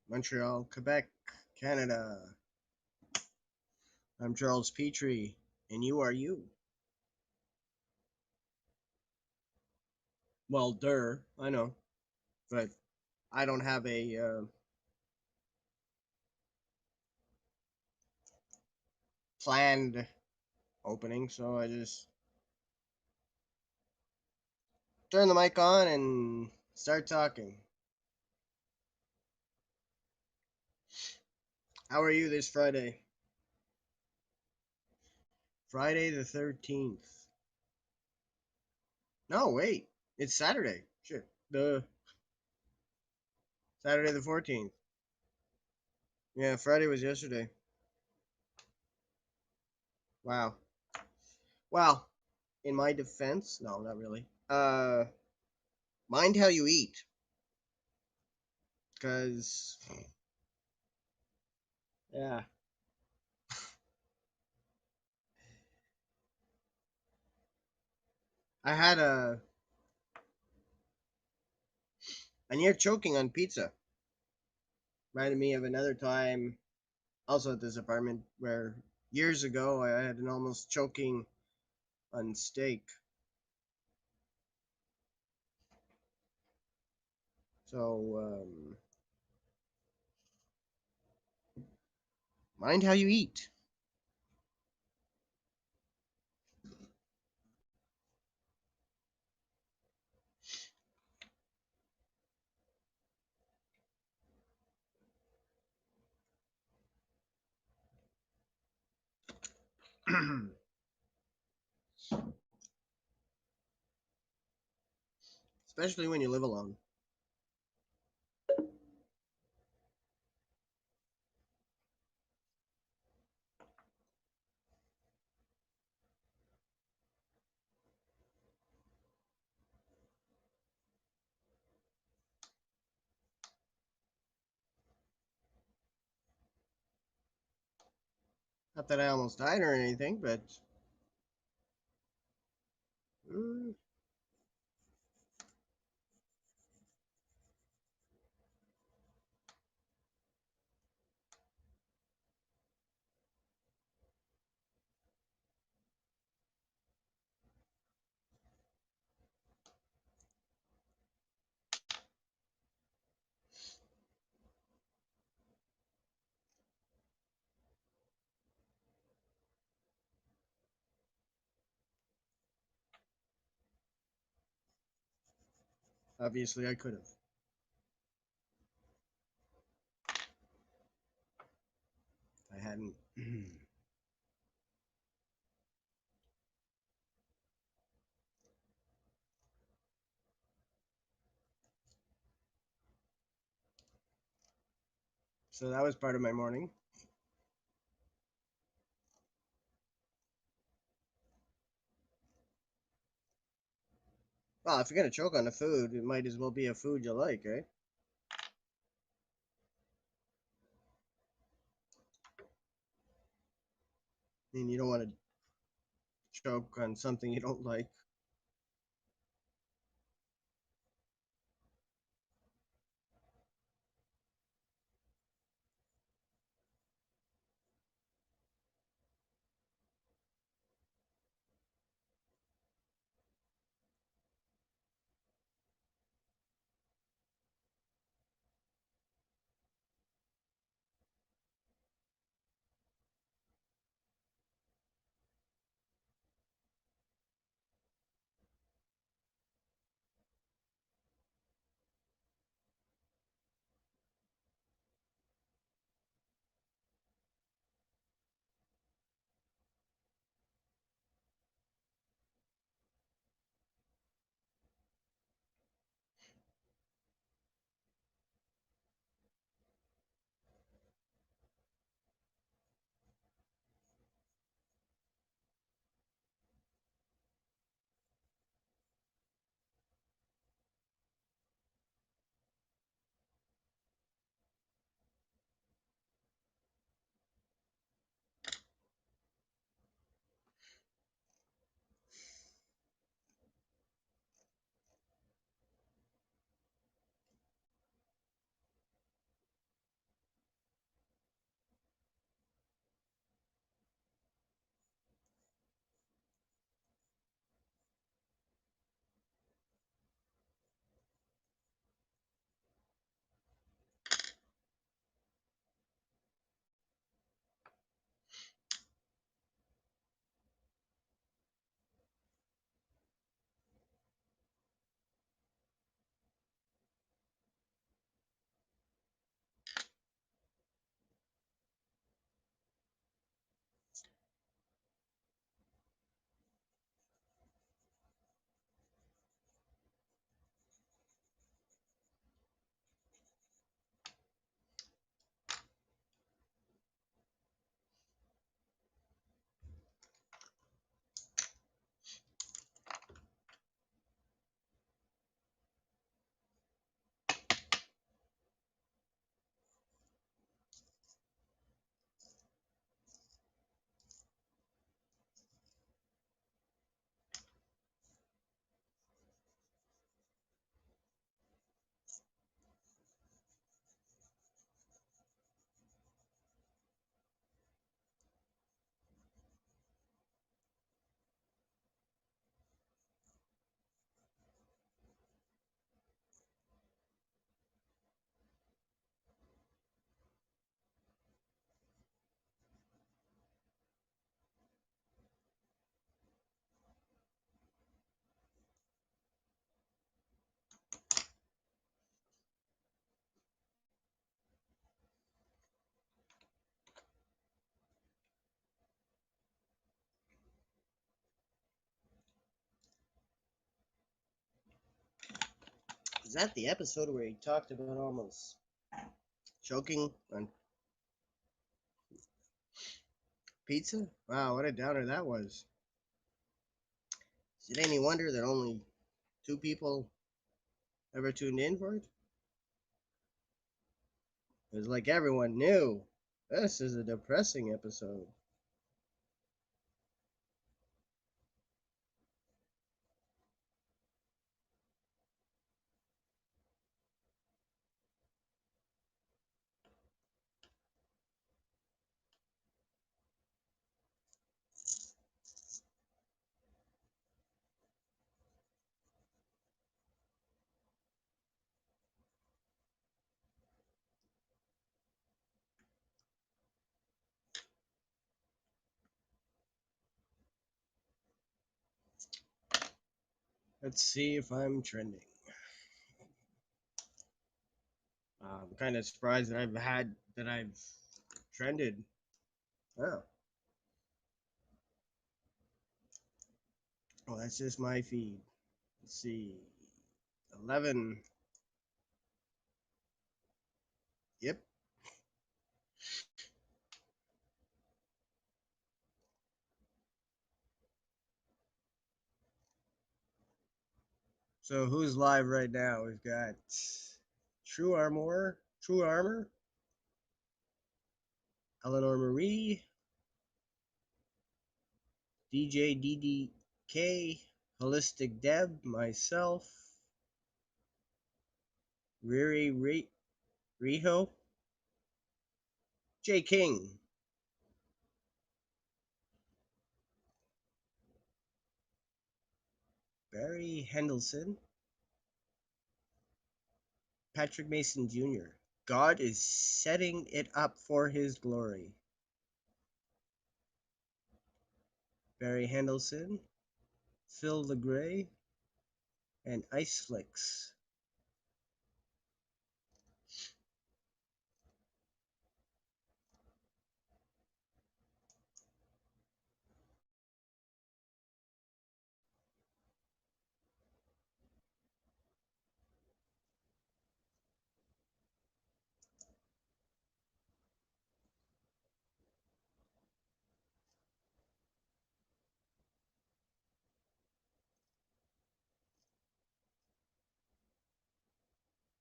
Montreal, Quebec, Canada. I'm Charles Petrie, and you are you. Well, I know, but I don't have a planned opening, so I just turn the mic on and start talking. How are you this Friday? Friday the 13th. No, wait, it's Saturday. Shit, the Saturday the 14th. Yeah, Friday was yesterday. Wow. Well, in my defense, no, not really. Mind how you eat, cause yeah, I had a near choking on pizza. Reminded me of another time, also at this apartment, where years ago I had an almost choking on steak. So mind how you eat. Especially when you live alone. Not that I almost died or anything, but mm, obviously I could have. I hadn't. So that was part of my morning. Well, if you're gonna choke on the food, it might as well be a food you like, eh? I mean, you don't want to choke on something you don't like. that the episode where he talked about almost choking on pizza? Wow, what a downer that was. Is it any wonder that only 2 people ever tuned in for it? It was like everyone knew. This is a depressing episode. Let's see if I'm trending. I'm kind of surprised that I've trended. Oh, well, that's just my feed. Let's see. 11. Yep. So who's live right now? We've got True Armor, Eleanor Marie, DJ DDK, Holistic Deb, myself, Riri Riho, J King, Barry Hendelson, Patrick Mason Jr. God is setting it up for his glory. Barry Hendelson, Phil LeGray, and Iceflix.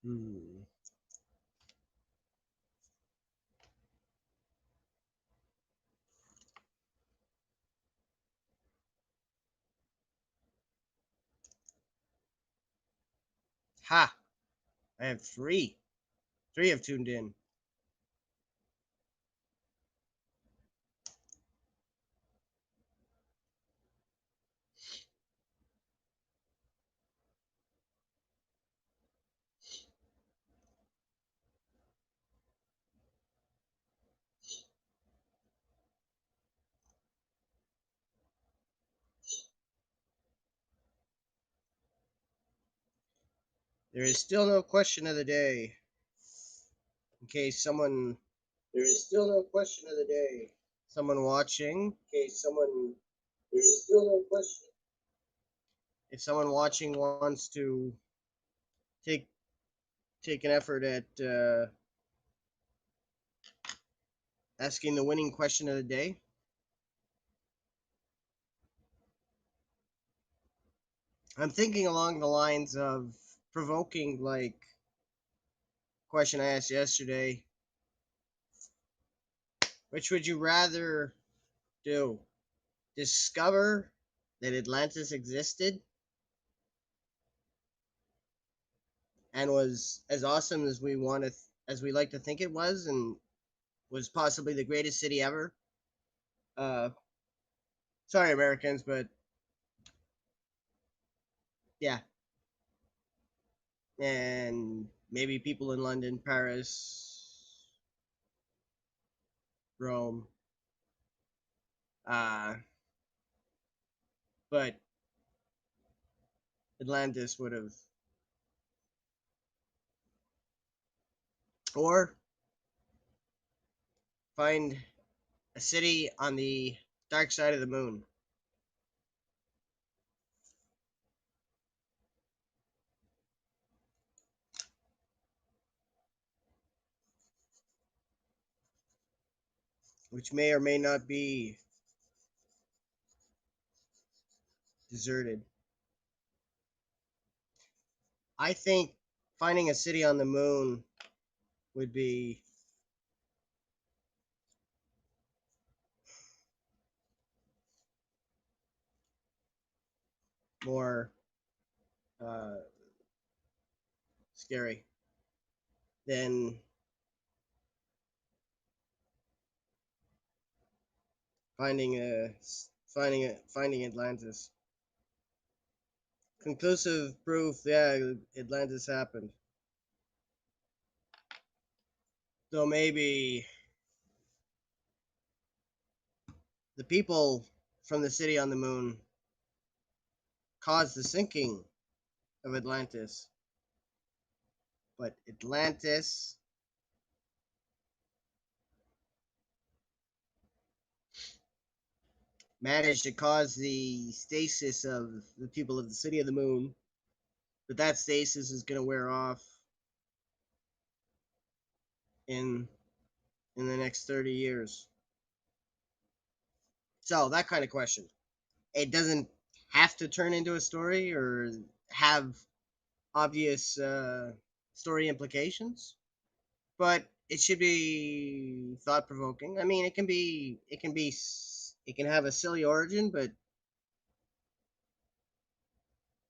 Hmm. Ha! I have 3. 3 have tuned in. There is still no question of the day. In case someone. There is still no question of the day. Someone watching. In case someone. There is still no question. If someone watching wants to take take an effort at asking the winning question of the day, I'm thinking along the lines of provoking, like question I asked yesterday. Which would you rather do? Discover that Atlantis existed and was as awesome as as we like to think it was, and was possibly the greatest city ever. Uh, sorry, Americans, but yeah, and maybe people in London, Paris, Rome, uh, but Atlantis would have, or find a city on the dark side of the moon. which may or may not be deserted. I think finding a city on the moon would be more uh, scary than finding a finding Atlantis. Conclusive proof, yeah, Atlantis happened. Though maybe the people from the city on the moon caused the sinking of Atlantis, but Atlantis managed to cause the stasis of the people of the city of the moon. But that stasis is going to wear off in in the next 30 years. So that kind of question. It doesn't have to turn into a story or have obvious story implications, but it should be thought provoking. I mean, it can have a silly origin, but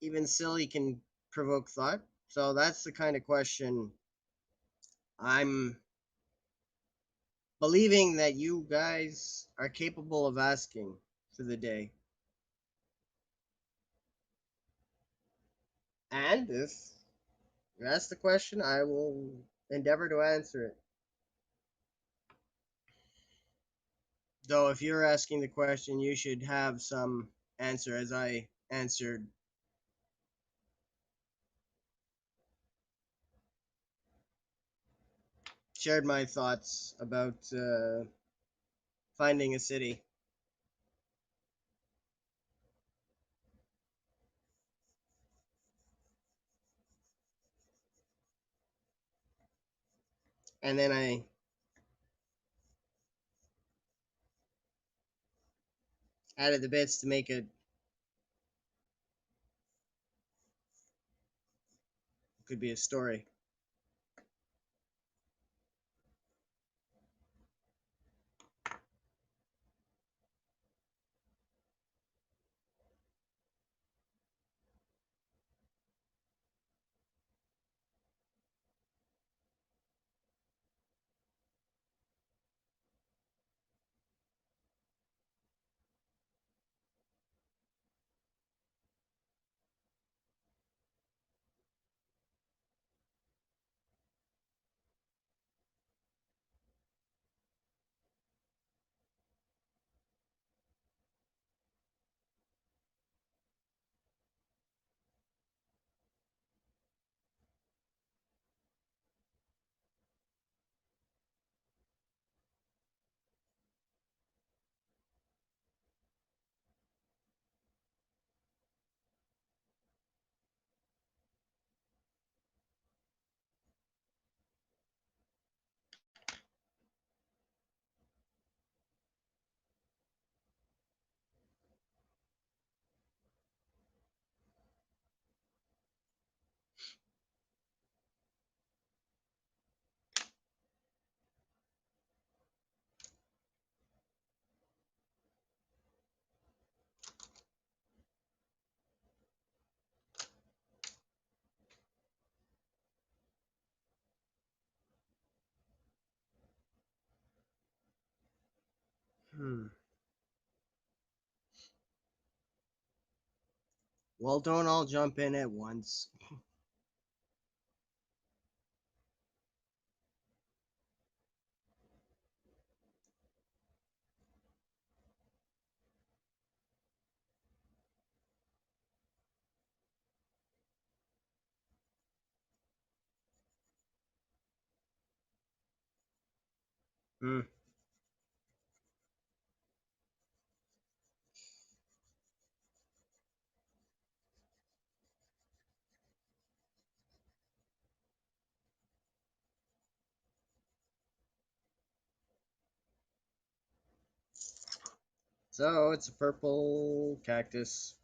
even silly can provoke thought. So that's the kind of question I'm believing that you guys are capable of asking for the day. And if you ask the question, I will endeavor to answer it. Though, if you're asking the question, you should have some answer as I answered. Shared my thoughts about finding a city. And then I added the bits to make it could be a story. Hmm. Well, don't all jump in at once. Hmm. So it's a purple cactus.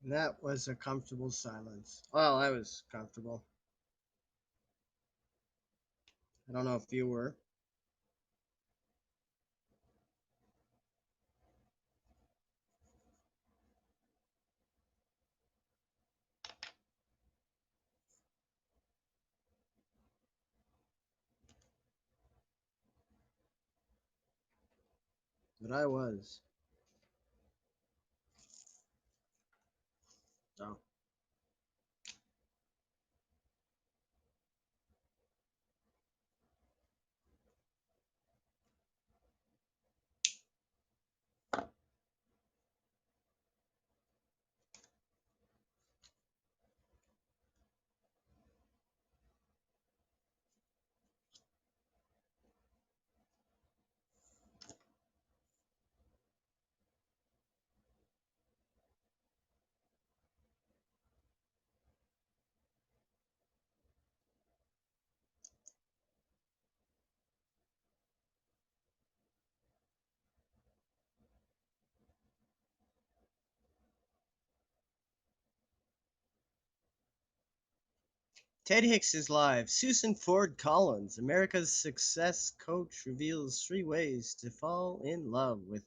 And that was a comfortable silence. Well, I was comfortable. I don't know if you were, but I was. So Ted Hicks is live. Susan Ford Collins, America's success coach, reveals 3 ways to fall in love with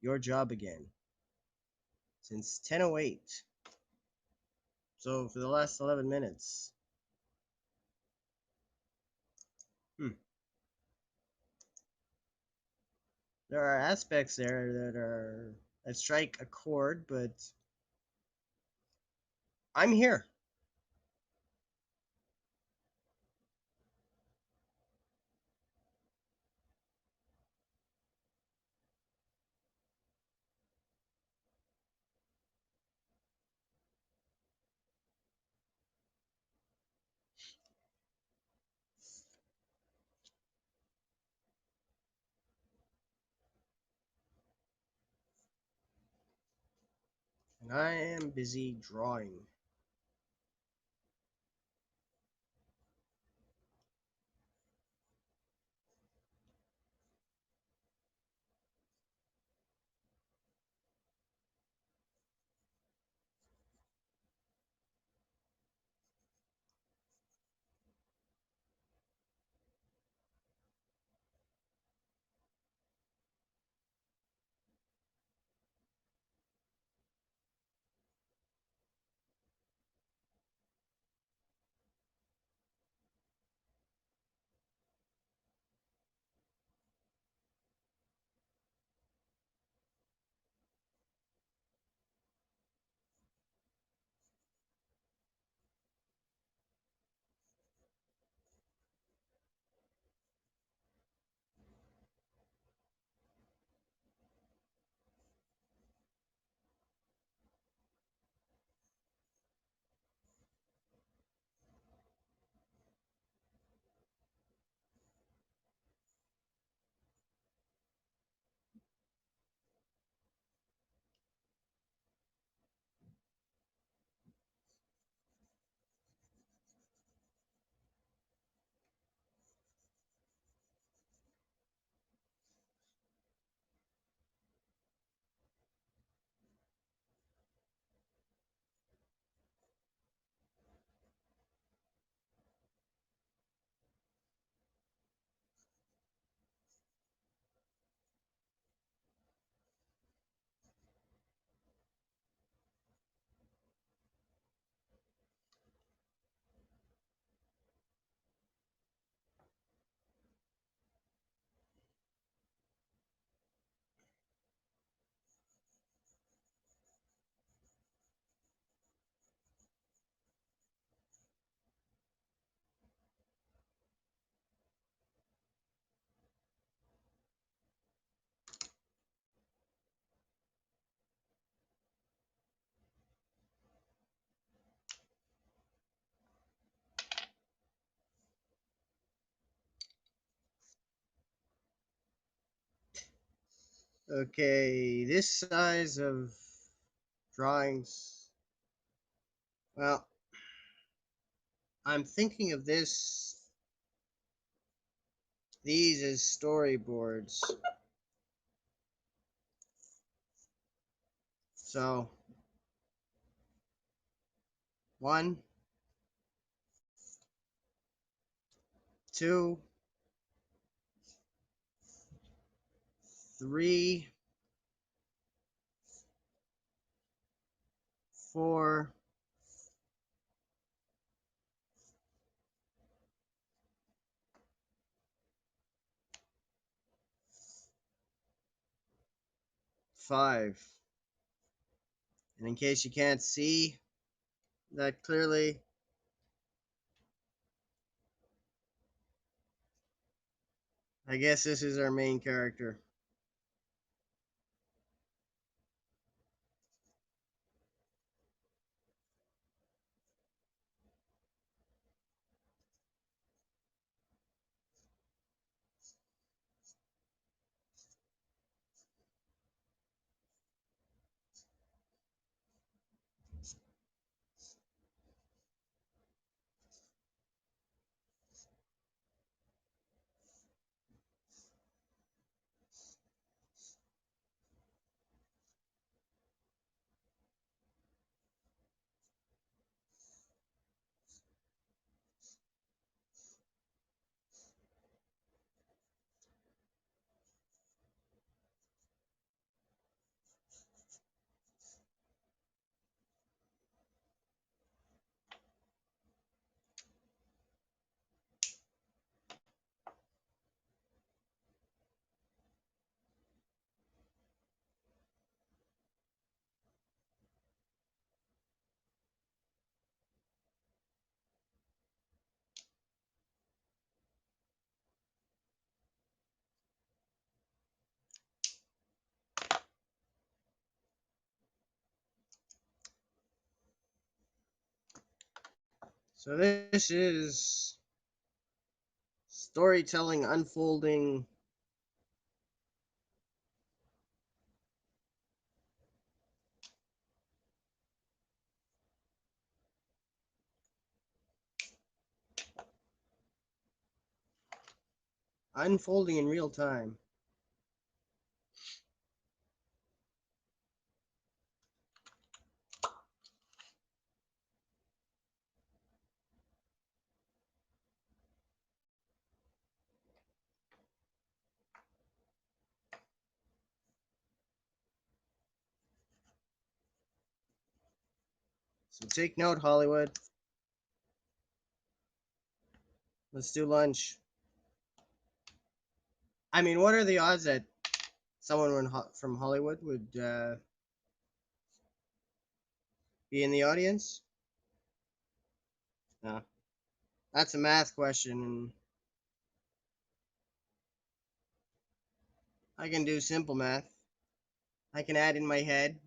your job again since 10:08. So for the last 11 minutes. Hmm. There are aspects there that strike a chord, but I'm here. And I am busy drawing. Okay, this size of drawings. Well, I'm thinking of these as storyboards. So, 1, 2, 3, 4, 5. And in case you can't see that clearly, I guess this is our main character. So this is storytelling unfolding. Unfolding in real time. So take note, Hollywood. Let's do lunch. I mean, what are the odds that someone from Hollywood would be in the audience? No. That's a math question, and I can do simple math. I can add in my head,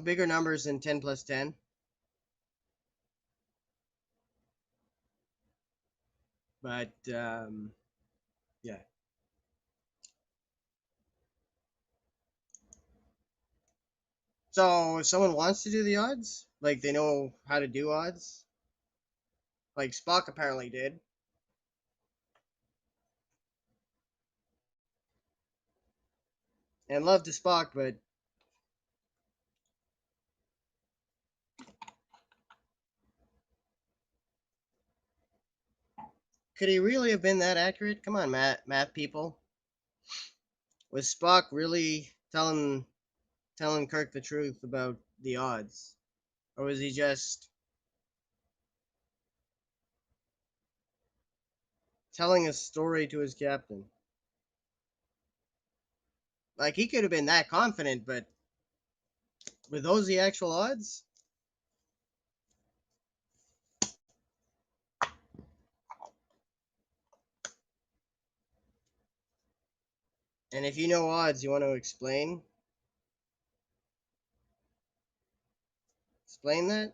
bigger numbers than 10 plus 10. But, yeah. So if someone wants to do the odds, like they know how to do odds, like Spock apparently did, and love to Spock, but could he really have been that accurate? Come on, math people. Was Spock really telling Kirk the truth about the odds, or was he just telling a story to his captain? Like he could have been that confident, but were those the actual odds? And if you know odds, you want to explain that?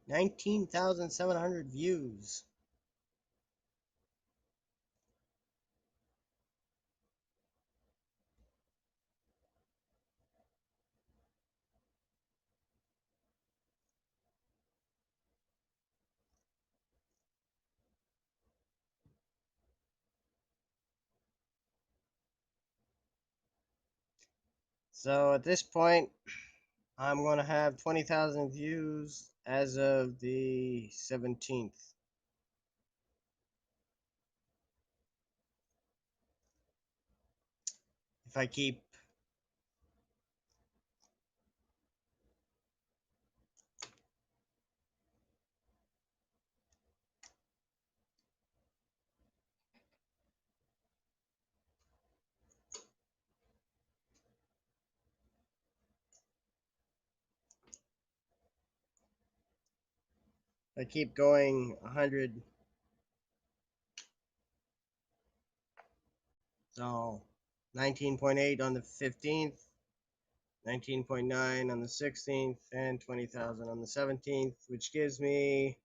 19,700 views. So at this point, I'm going to have 20,000 views as of the 17th. If I keep going 100, so 19.8 on the 15th, 19.9 on the 16th, and 20,000 on the 17th, which gives me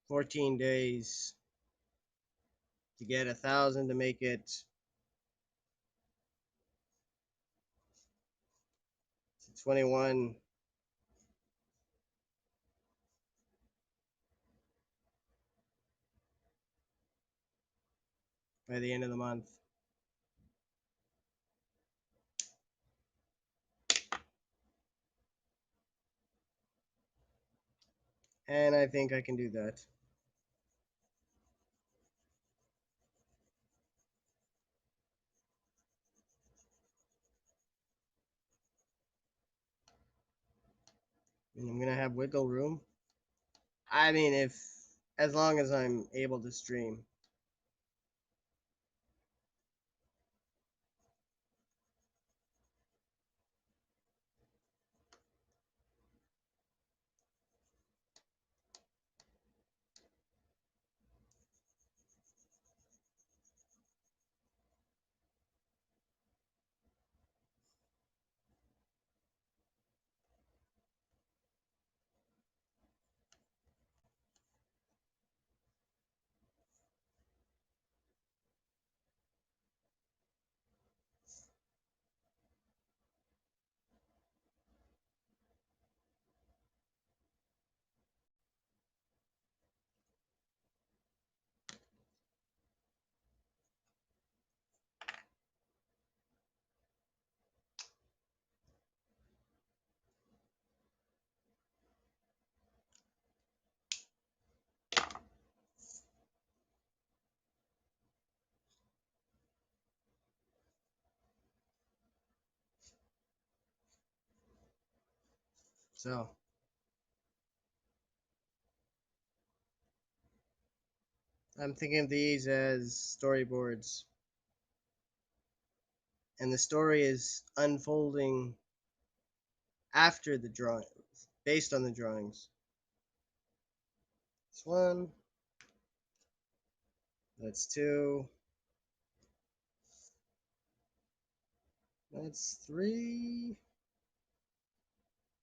14 days to get 1,000 to make it 21 by the end of the month. And I think I can do that. And I'm going to have wiggle room. I mean, as long as I'm able to stream. So I'm thinking of these as storyboards. And the story is unfolding after the drawings, based on the drawings. That's one. That's two. That's three.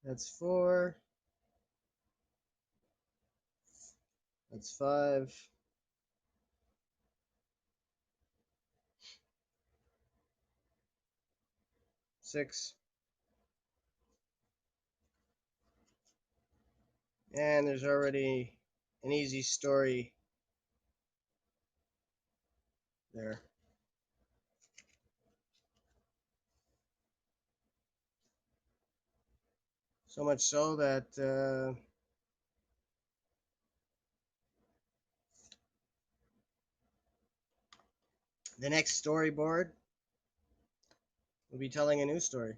That's four. That's five. Six. And there's already an easy story there. So much so that the next storyboard will be telling a new story.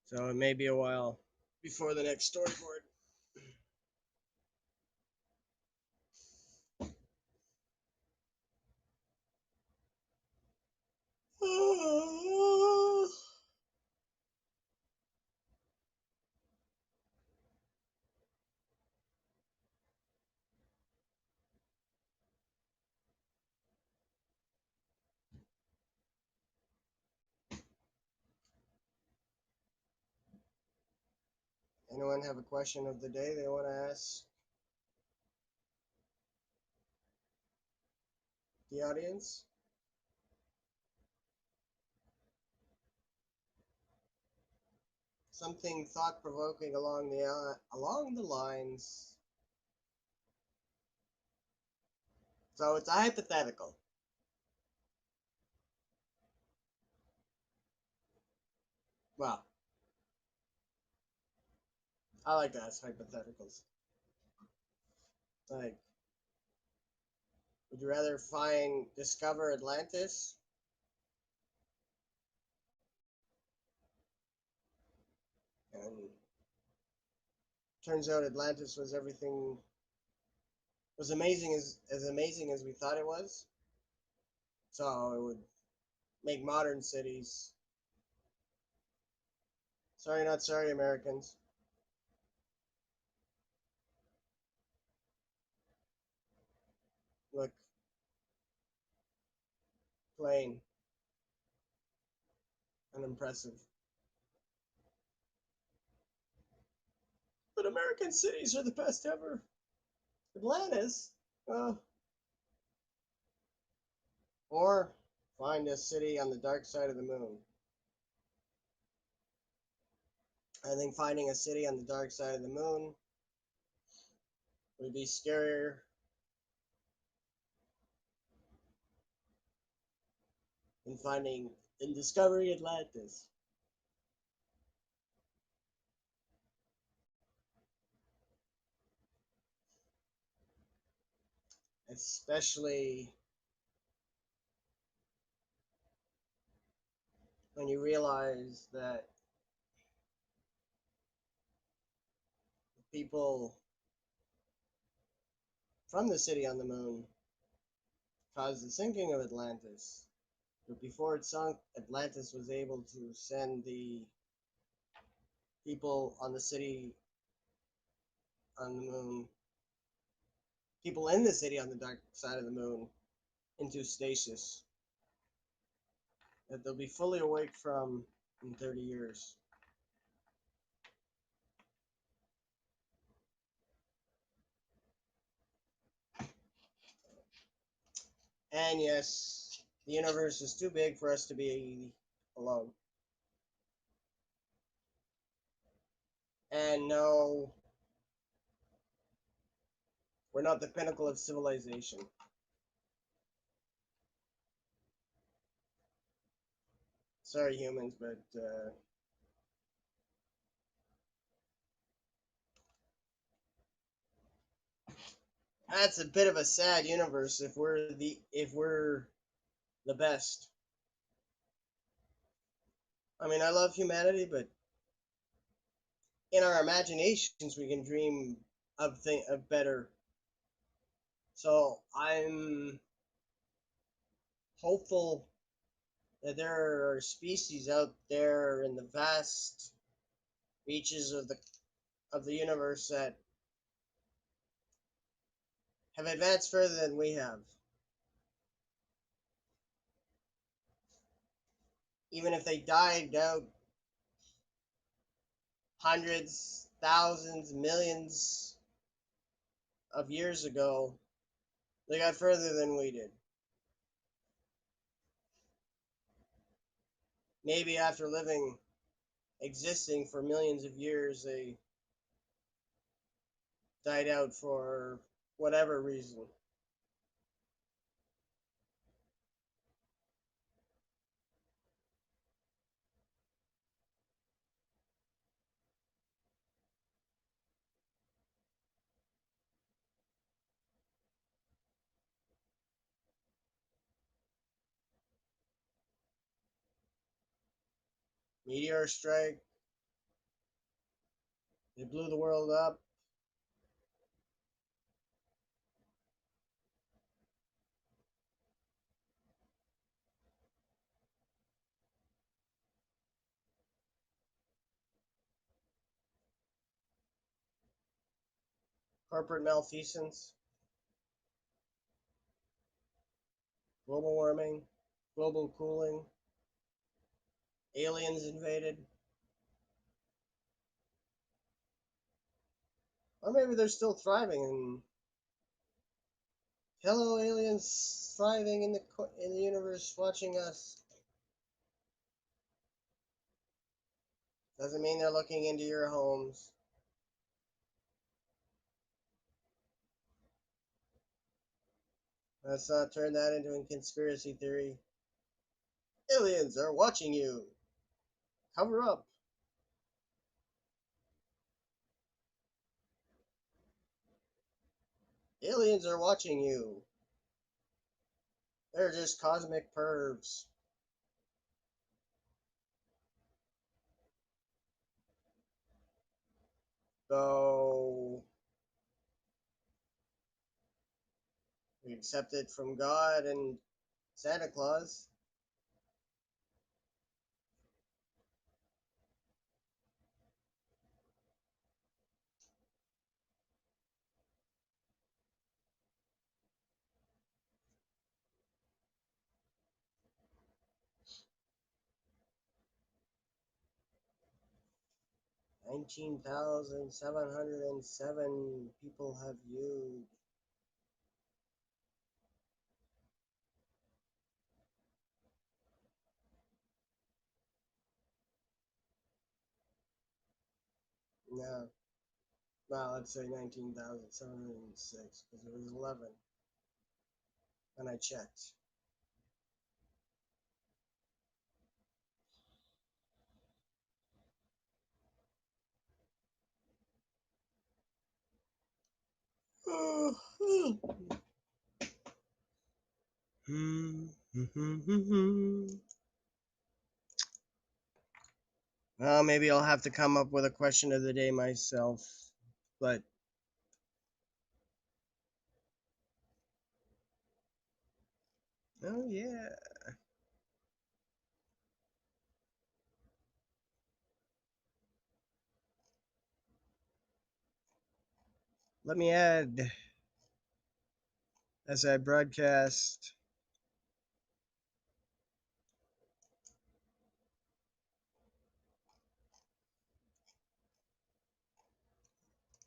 So it may be a while before the next storyboard. Anyone have a question of the day they want to ask the audience? Something thought-provoking along the lines. So it's a hypothetical. Well, I like to ask hypotheticals. Like, would you rather discover Atlantis, and turns out Atlantis was everything was amazing as we thought it was. So it would make modern cities. Sorry, not sorry, Americans. Look plain and impressive. But American cities are the best ever. Atlantis, uh, or find a city on the dark side of the moon. I think finding a city on the dark side of the moon would be scarier than discovering Atlantis. Especially when you realize that people from the city on the moon caused the sinking of Atlantis. But before it sunk, Atlantis was able to send the people on the city on the moon, people in the city on the dark side of the moon, into stasis that they'll be fully awake from in 30 years. And yes, the universe is too big for us to be alone. And no, we're not the pinnacle of civilization. Sorry, humans, but that's a bit of a sad universe if we're the best. I mean, I love humanity, but in our imaginations, we can dream of better. So I'm hopeful that there are species out there in the vast reaches of the universe that have advanced further than we have. Even if they died out hundreds, thousands, millions of years ago, they got further than we did. Maybe after existing for millions of years, they died out for whatever reason. Meteor strike, they blew the world up. Corporate malfeasance, global warming, global cooling, aliens invaded. Or maybe they're still thriving and hello aliens thriving in the universe watching us. Doesn't mean they're looking into your homes. Let's not turn that into a conspiracy theory. Aliens are watching you. Cover up. Aliens are watching you. They're just cosmic pervs. So we accept it from God and Santa Claus. $19,707 people have viewed. No, well, let's say 19,706 because it was 11 when I checked. Well, maybe I'll have to come up with a question of the day myself, but oh yeah. Let me add as I broadcast.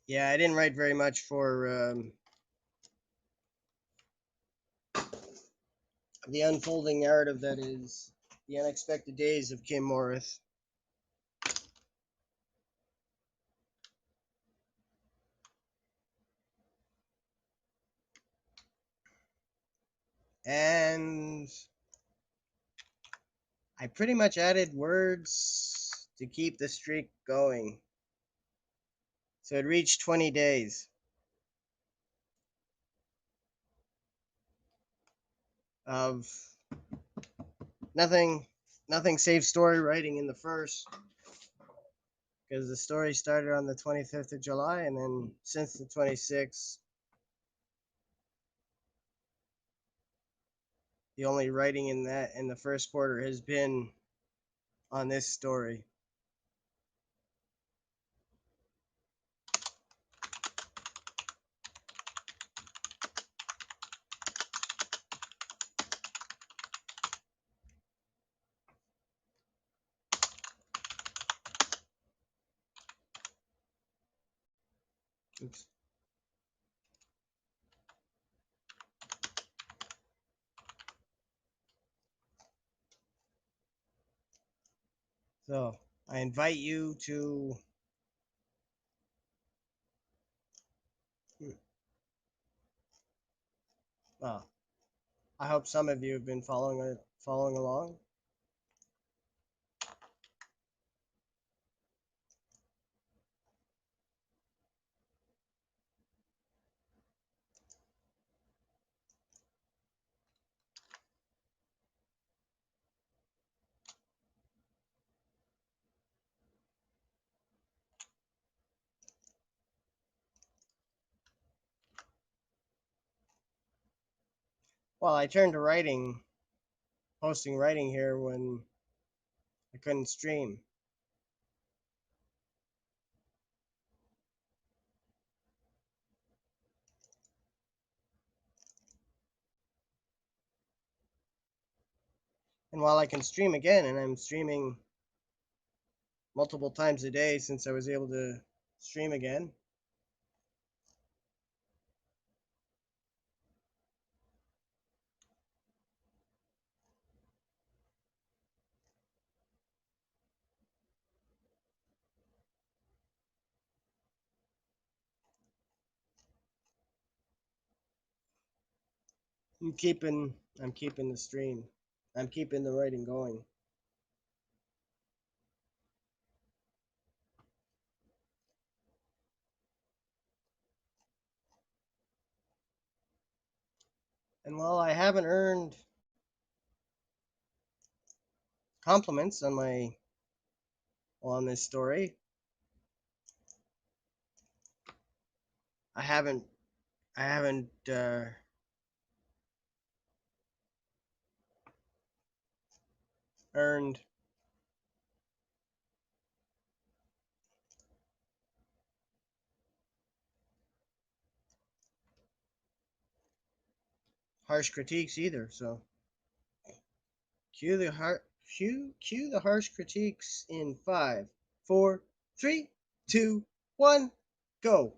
Yeah, I didn't write very much for the unfolding narrative that is the unexpected days of Kim Morris. And I pretty much added words to keep the streak going. So it reached 20 days of nothing save story writing in the first, because the story started on the 25th of July, and then since the 26th, the only writing in the first quarter has been on this story. Oops. So I invite you to well, I hope some of you have been following along. Well, I turned to posting writing here when I couldn't stream. And while I can stream again, and I'm streaming multiple times a day since I was able to stream again, I'm keeping the stream. I'm keeping the writing going. And while I haven't earned compliments on this story, I haven't earned harsh critiques either. So cue the harsh critiques in 5, 4, 3, 2, 1, go.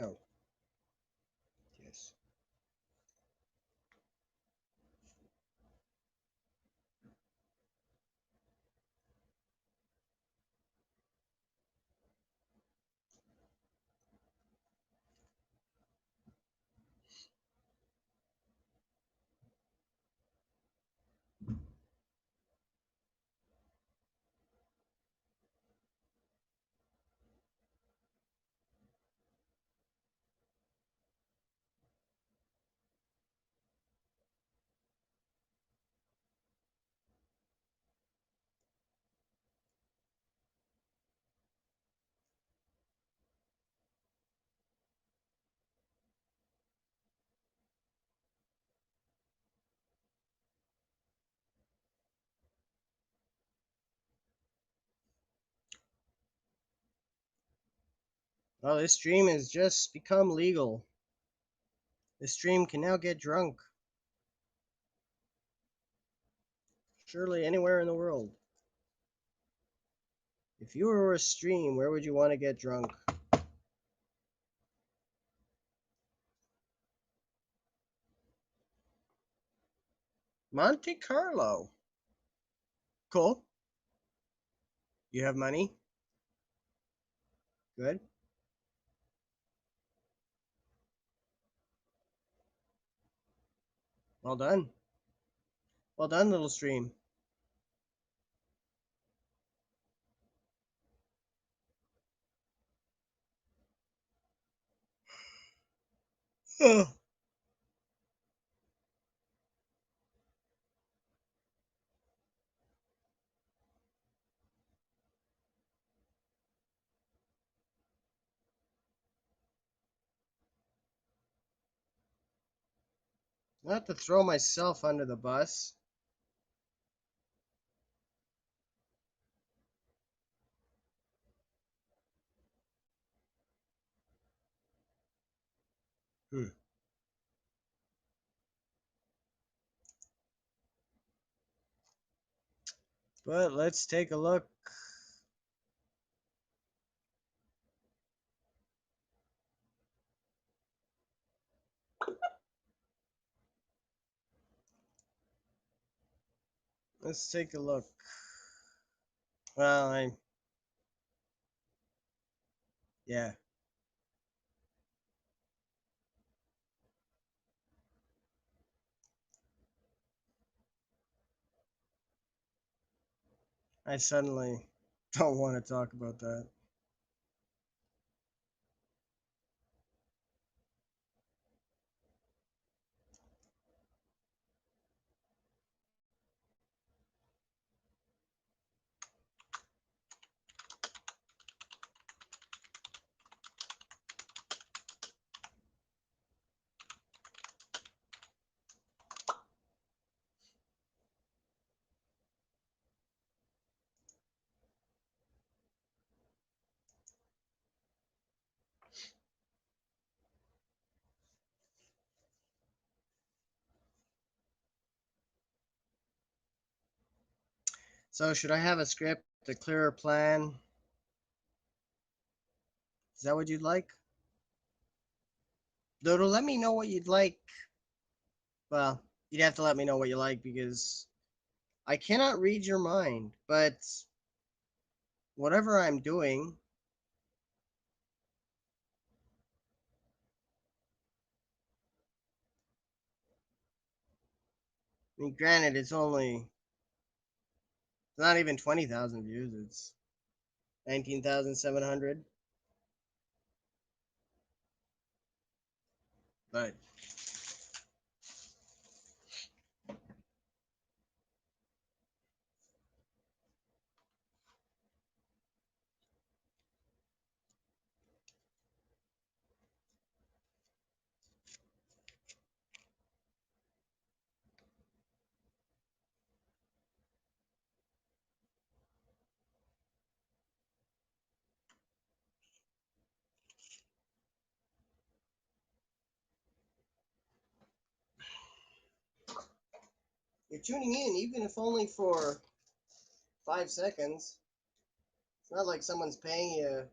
Oh, yes. Well, this stream has just become legal. This stream can now get drunk. Surely anywhere in the world. If you were a stream, where would you want to get drunk? Monte Carlo. Cool. You have money? Good. Well done. Well done, little stream. Not to throw myself under the bus. Hmm. But let's take a look. Let's take a look. Well, yeah. I suddenly don't want to talk about that. So, should I have a script, a clearer plan? Is that what you'd like? Dodo, let me know what you'd like. Well, you'd have to let me know what you like because I cannot read your mind, but whatever I'm doing, I mean, granted, it's not even 20,000 views, it's 19,700. But you're tuning in, even if only for 5 seconds. It's not like someone's paying you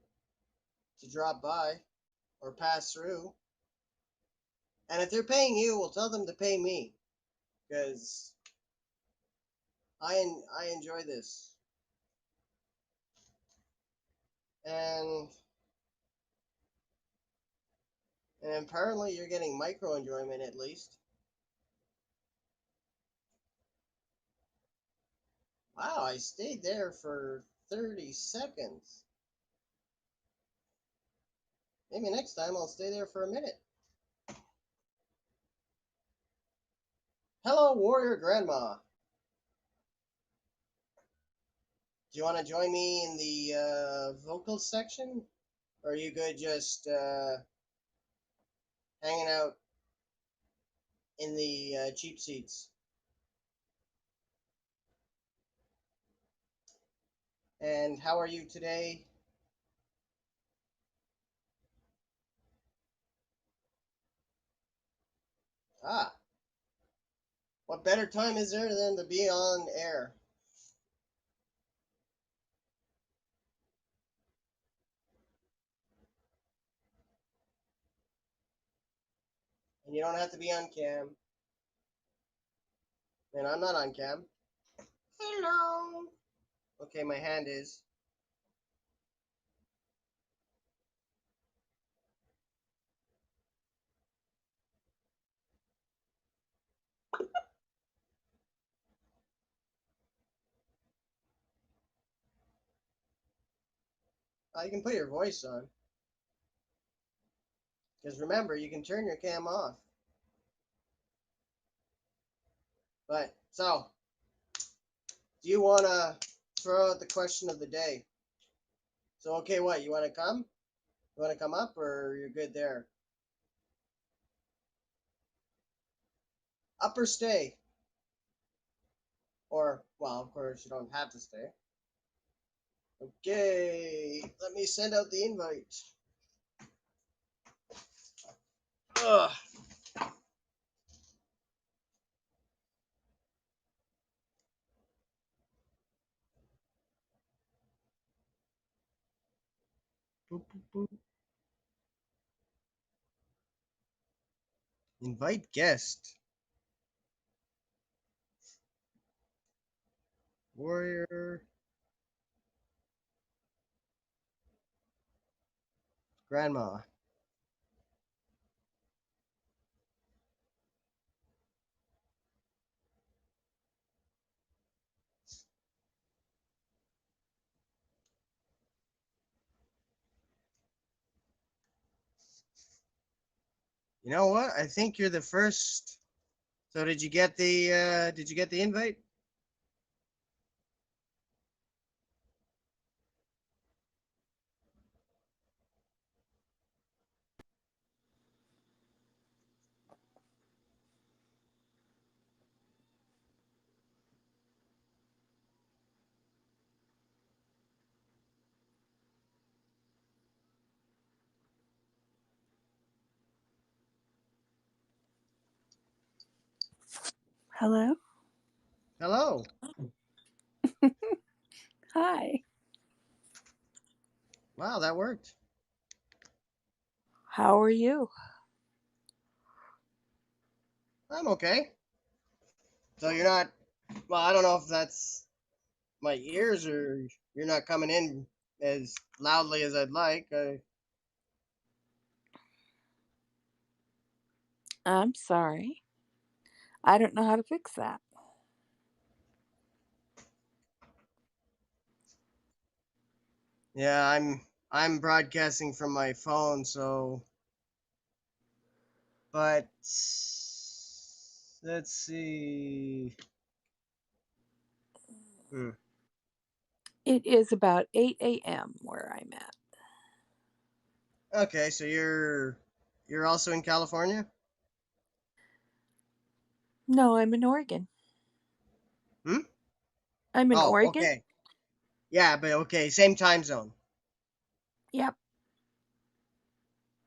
to drop by or pass through. And if they're paying you, we'll tell them to pay me because I enjoy this. And and apparently you're getting micro enjoyment at least. Wow, I stayed there for 30 seconds. Maybe next time I'll stay there for a minute. Hello, Warrior Grandma. Do you want to join me in the vocals section? Or are you good just hanging out in the cheap seats? And how are you today? Ah, what better time is there than to be on air? And you don't have to be on cam. And I'm not on cam. Hello. Okay, my hand is. You can put your voice on. Because remember, you can turn your cam off. But, so, do you want to throw out the question of the day? So, okay, what? You want to come? You want to come up or you're good there? Up or stay? Or, well, of course, you don't have to stay. Okay, let me send out the invite. Ugh. Boop, boop, boop. Invite guest. Warrior. Grandma. You know what? I think you're the first. So did you get the invite? Hello? Hello. Hi. Wow, that worked. How are you? I'm okay. So you're not. Well, I don't know if that's my ears or you're not coming in as loudly as I'd like. I'm sorry. I don't know how to fix that. Yeah, I'm broadcasting from my phone, so. But let's see. Hmm. It is about 8 a.m. where I'm at. Okay, so you're also in California? No, I'm in Oregon. Hmm? I'm in Oh, Oregon? okay. Yeah, but okay, same time zone Yep.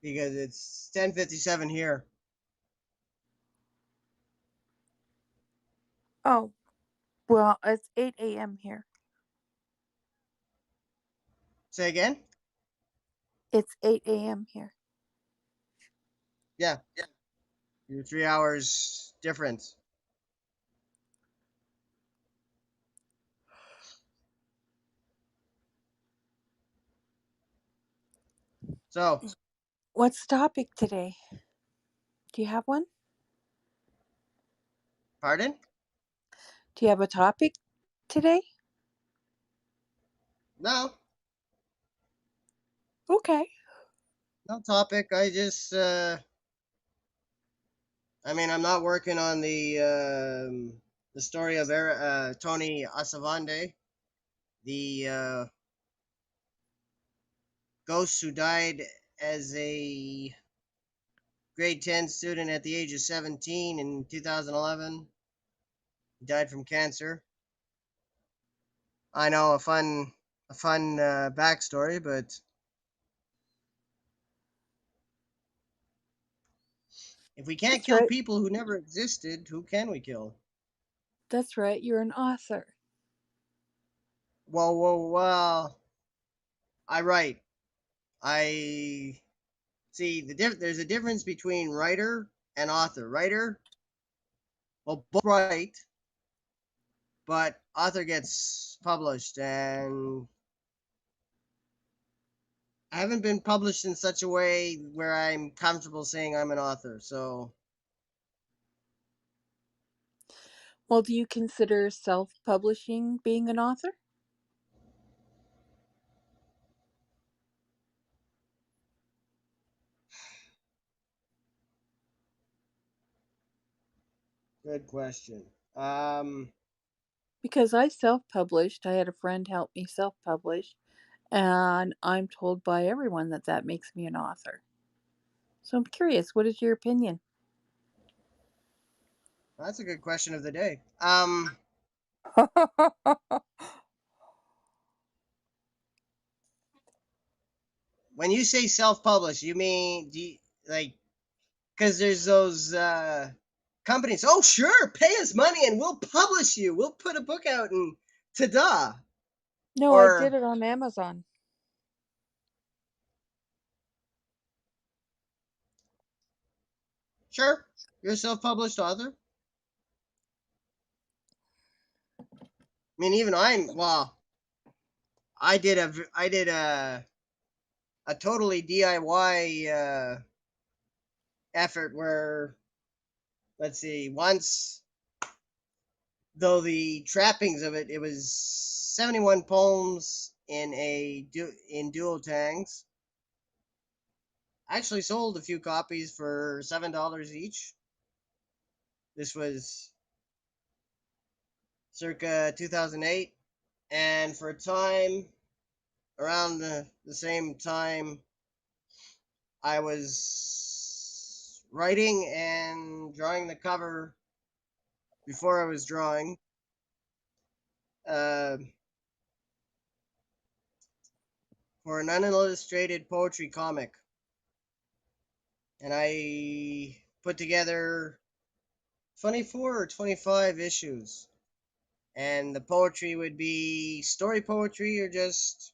because it's 10:57 here. Oh, well, it's 8 a.m. here. Say again? It's 8 a.m. here. Yeah, you're 3 hours difference. So, What's the topic today? Do you have one? pardon? Do you have a topic today? No, Okay. no topic. I mean, I'm not working on the story of Tony Asavande, the ghost who died as a grade 10 student at the age of 17 in 2011. He died from cancer. I know a fun backstory, but if we can't That's kill right. people who never existed, who can we kill? That's right. You're an author. Well. I write. I see there's a difference between writer and author. Writer, well, both write, but author gets published, and I haven't been published in such a way where I'm comfortable saying I'm an author. So, Well, do you consider self publishing being an author? good question. Um, Because I self published. I had a friend help me self publish, and I'm told by everyone that that makes me an author. So I'm curious, what is your opinion? that's a good question of the day. When you say self-published, you mean like because there's those companies. Oh, sure, pay us money and we'll publish you. We'll put a book out and ta-da. No, I did Or it on Amazon. sure, you're a self-published author. I mean, even I'm. Well, I did a totally DIY effort where let's see, once though the trappings of it was 71 poems in dual tangs. I actually sold a few copies for $7 each. This was circa 2008, and for a time around the same time I was writing and drawing the cover before I was drawing uh, for an unillustrated poetry comic, and I put together 24 or 25 issues, And the poetry would be story poetry or just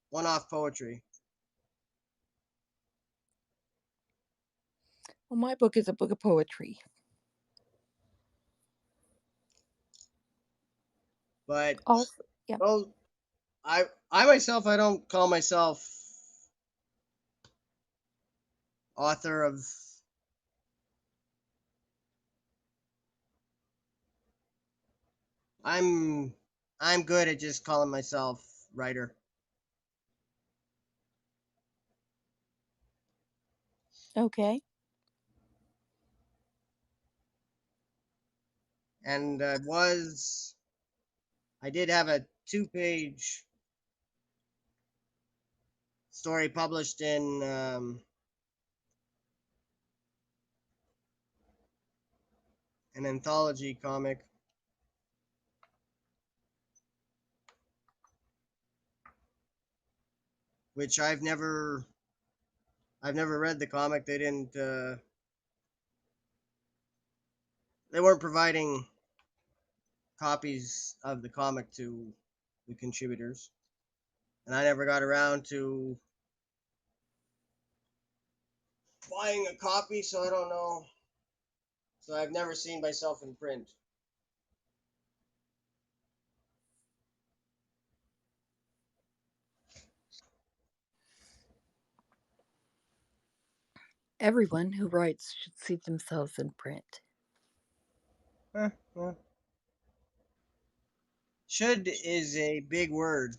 one-off poetry. Well, my book is a book of poetry. But Also, yeah. well, I myself I don't call myself author of. I'm I'm good at just calling myself writer. Okay. And I did have a two-page story published in an anthology comic, which I've never read the comic. They weren't providing copies of the comic to the contributors, and I never got around to buying a copy, so I don't know. So I've never seen myself in print. Everyone who writes should see themselves in print. Well, should is a big word,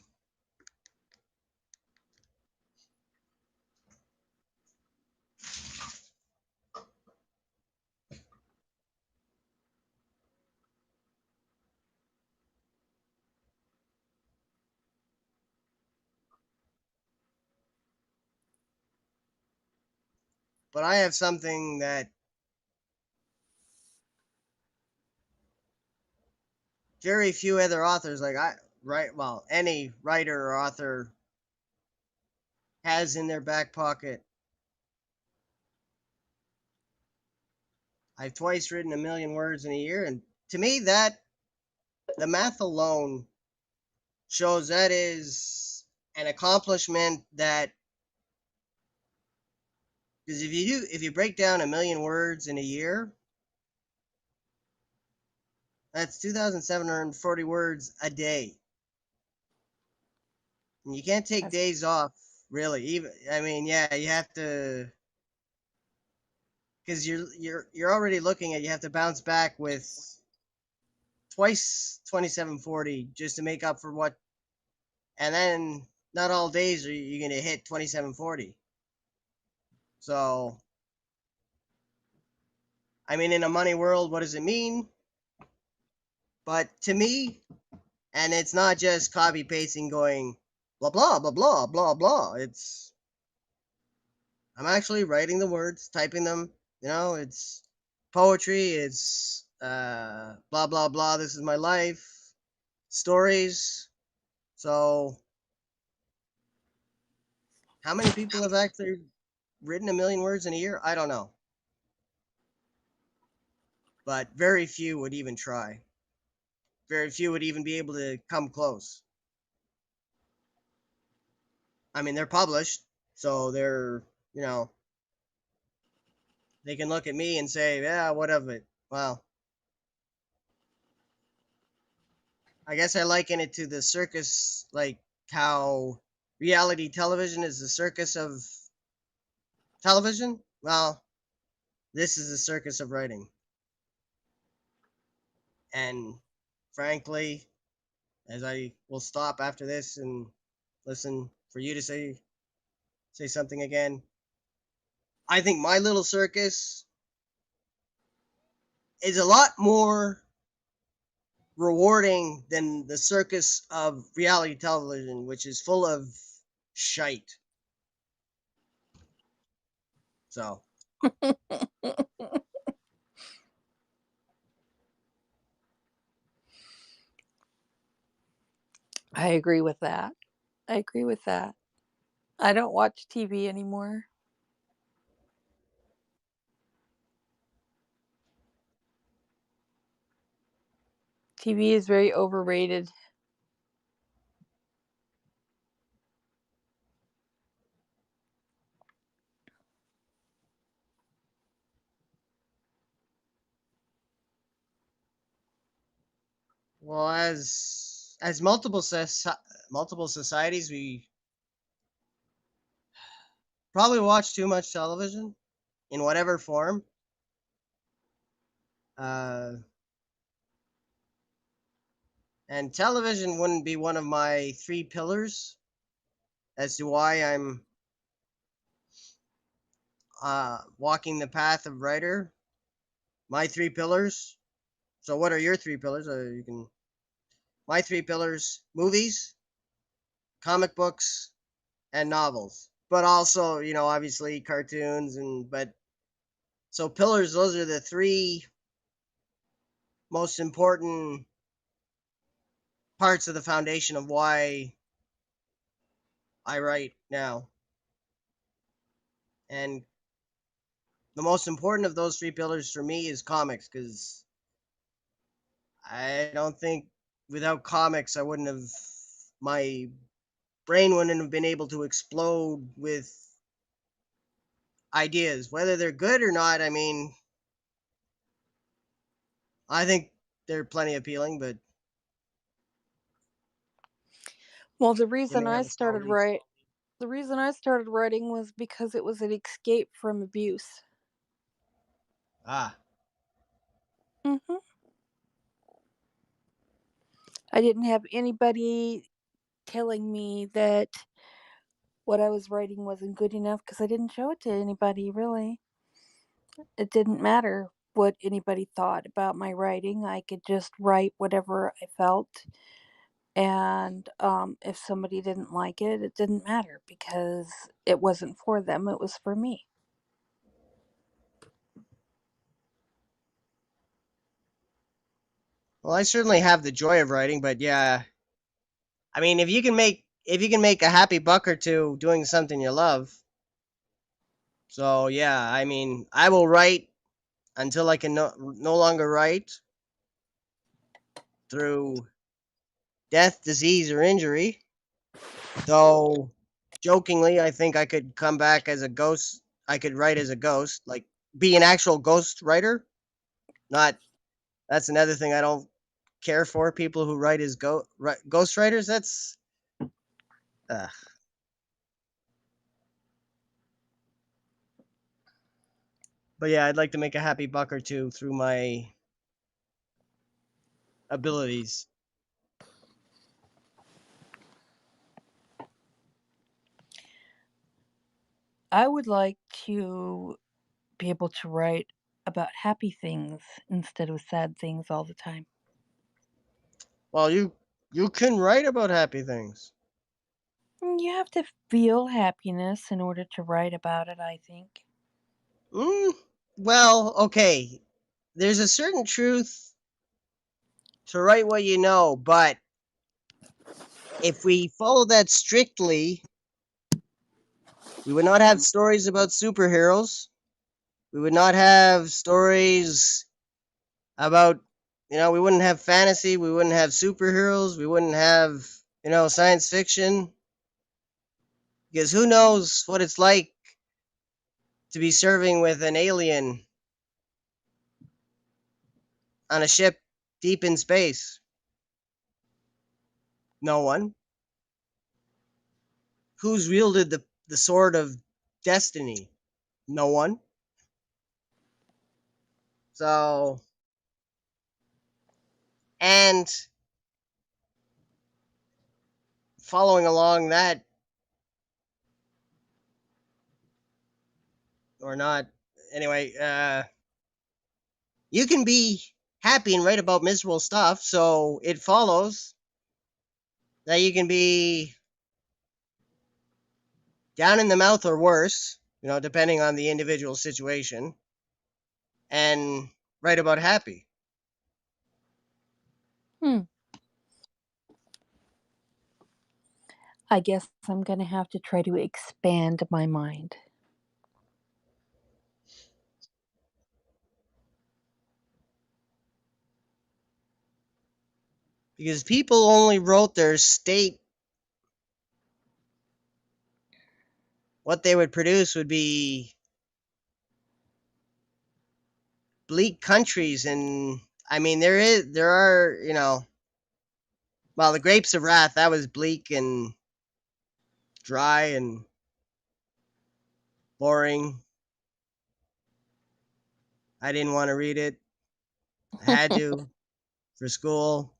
but I have something that very few other authors, like I write, well, any writer or author has in their back pocket. I've twice written 1 million words in a year, and to me, that the math alone shows that is an accomplishment that because if you break down 1 million words in a year, that's 2,740 words a day. And you can't take That's days off, really. Even I mean, yeah, you have to because you're already looking at you have to bounce back with twice 2740 just to make up for what, and then not all days are you going to hit 2740. So I mean, in a money world, what does it mean? But to me, and it's not just copy pasting going blah blah blah blah blah blah. It's I'm actually writing the words, typing them. It's poetry. It's blah blah blah. This is my life, stories. So how many people have actually written 1 million words in a year? I don't know, but very few would even try. Very few would even be able to come close. I mean, they're published, so you know, they can look at me and say, yeah, what of it? Well, I guess I liken it to the circus, like how reality television is the circus of television. Well, this is the circus of writing. And frankly, as I will stop after this and listen for you to say something again, I think my little circus is a lot more rewarding than the circus of reality television, which is full of shite. So, I agree with that. I agree with that. I don't watch TV anymore. TV is very overrated. Well, as multiple societies, we probably watch too much television in whatever form. Uh, and television wouldn't be one of my three pillars as to why I'm walking the path of writer. My three pillars. So, what are your three pillars? You can. My three pillars: movies, comic books, and novels. But also, obviously cartoons and but so pillars. Those are the three most important parts of the foundation of why I write now. And the most important of those three pillars for me is comics because I don't think without comics I wouldn't have my brain wouldn't have been able to explode with ideas, whether they're good or not. I mean, I think they're plenty appealing, but Well, they may have a small reach. the reason I started writing was because it was an escape from abuse. Ah, Mhm. I didn't have anybody telling me that what I was writing wasn't good enough because I didn't show it to anybody really. It didn't matter what anybody thought about my writing. I could just write whatever I felt. And if somebody didn't like it, it didn't matter because it wasn't for them, it was for me. well, I certainly have the joy of writing, but yeah, I mean, if you can make a happy buck or two doing something you love, so yeah, I mean, I will write until I can no longer write through death, disease, or injury. Though, jokingly, I think I could come back as a ghost. I could write as a ghost, like be an actual ghost writer. Not That's another thing I don't care for. People who write as ghost writers. Uh, but yeah, I'd like to make a happy buck or two through my abilities. I would like to be able to write about happy things instead of sad things all the time. Well, you can write about happy things. You have to feel happiness in order to write about it, I think. Mm, well, okay. There's a certain truth to write what you know, but if we follow that strictly, we would not have stories about superheroes. We would not have stories about, we wouldn't have fantasy. We wouldn't have superheroes. We wouldn't have, science fiction. Because who knows what it's like to be serving with an alien on a ship deep in space? No one. Who's wielded the sword of destiny? No one. So, and following along that, or not, anyway, you can be happy and write about miserable stuff. So it follows that you can be down in the mouth or worse, depending on the individual situation, and write about happy. Hmm. I guess I'm going to have to try to expand my mind. because people only wrote their state. What they would produce would be bleak countries, and I mean there are, well, the Grapes of Wrath, that was bleak and dry and boring. I didn't want to read it. I had to for school.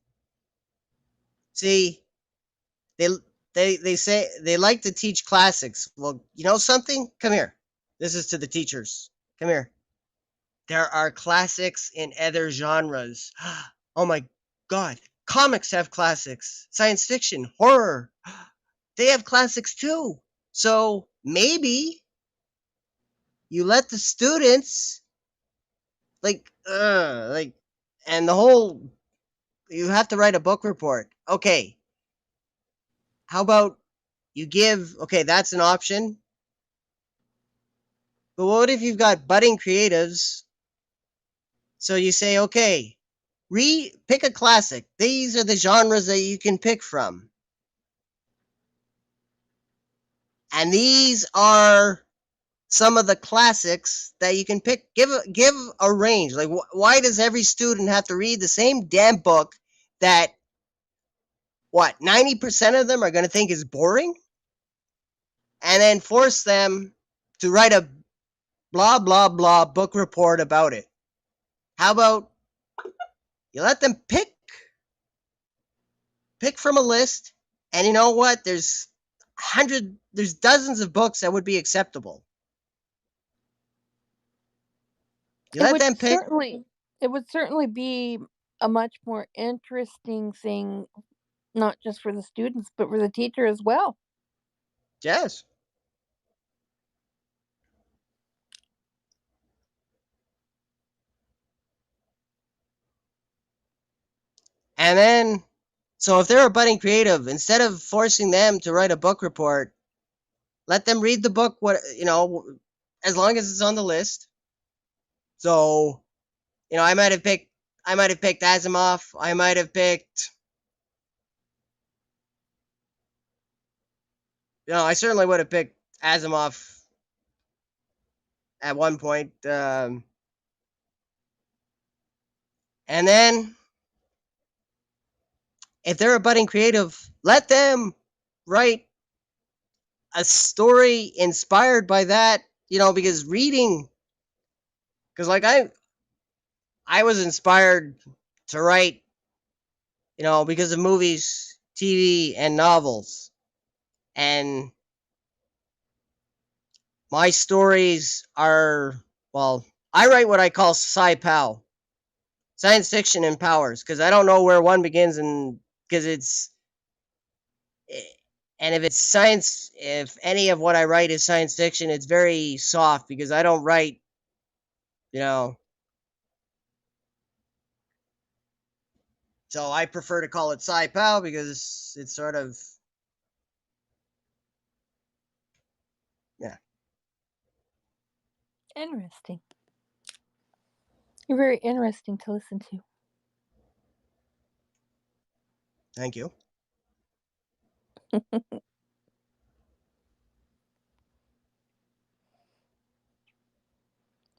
See, they they say they like to teach classics. Well, you know something? Come here. This is to the teachers. Come here. There are classics in other genres. Oh my god. Comics have classics. Science fiction, horror. They have classics too. So maybe you let the students like, and the whole, you have to write a book report. Okay. How about you give, okay, that's an option. But what if you've got budding creatives? So you say, okay, pick a classic. These are the genres that you can pick from. And these are some of the classics that you can pick. Give a range. Like, why does every student have to read the same damn book that, what, 90% of them are going to think is boring? And then force them to write a blah, blah, blah book report about it. How about you let them pick from a list, and you know what? There's dozens of books that would be acceptable. You It let would them pick. certainly be a much more interesting thing, not just for the students, but for the teacher as well. Yes. And then, so if they're a budding creative, instead of forcing them to write a book report, let them read the book, as long as it's on the list. So, I might have picked Asimov. I might have picked, I certainly would have picked Asimov at one point. And then, if they're a budding creative, let them write a story inspired by that, because reading, because like I was inspired to write, because of movies, TV, and novels. And my stories are, well, I write what I call sci-pow, science fiction and powers, because I don't know where one begins, and because and if it's science, if any of what I write is science fiction, it's very soft because I don't write, you know. So I prefer to call it sci-pow because it's sort of, yeah. Interesting. You're very interesting to listen to. Thank you.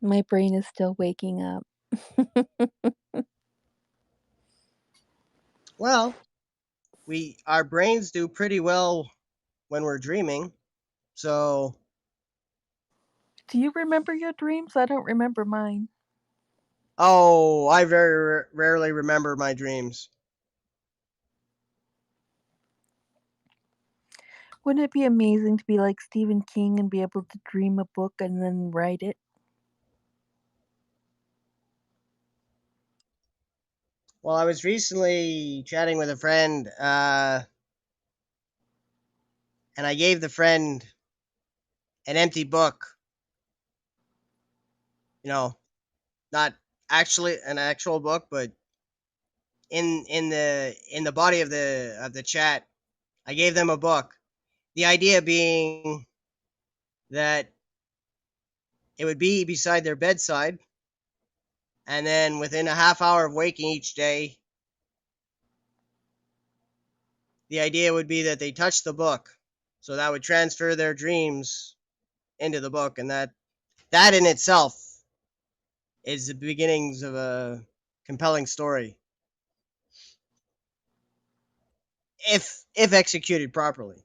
My brain is still waking up. Well, our brains do pretty well when we're dreaming. So, Do you remember your dreams? I don't remember mine. oh, I very rarely remember my dreams. Wouldn't it be amazing to be like Stephen King and be able to dream a book and then write it? Well, I was recently chatting with a friend, and I gave the friend an empty book. Not actually an actual book, but in the body of the chat, I gave them a book. The idea being that it would be beside their bedside, and then within a half hour of waking each day, the idea would be that they touch the book, so that would transfer their dreams into the book, and that in itself is the beginnings of a compelling story, if executed properly.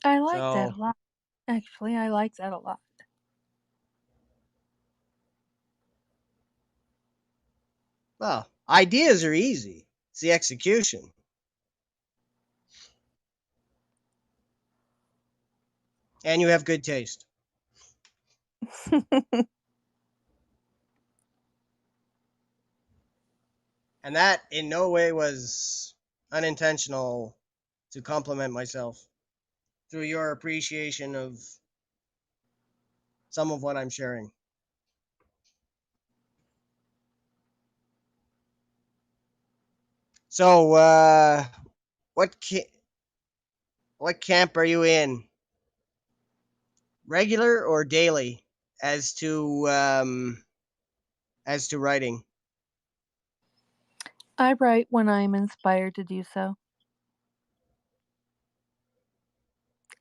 I like that So, a lot. Actually, I like that a lot. well, ideas are easy. It's the execution. And you have good taste. And that in no way was unintentional to compliment myself through your appreciation of some of what I'm sharing. So, what what camp are you in? Regular or daily as to writing? I write when I'm inspired to do so.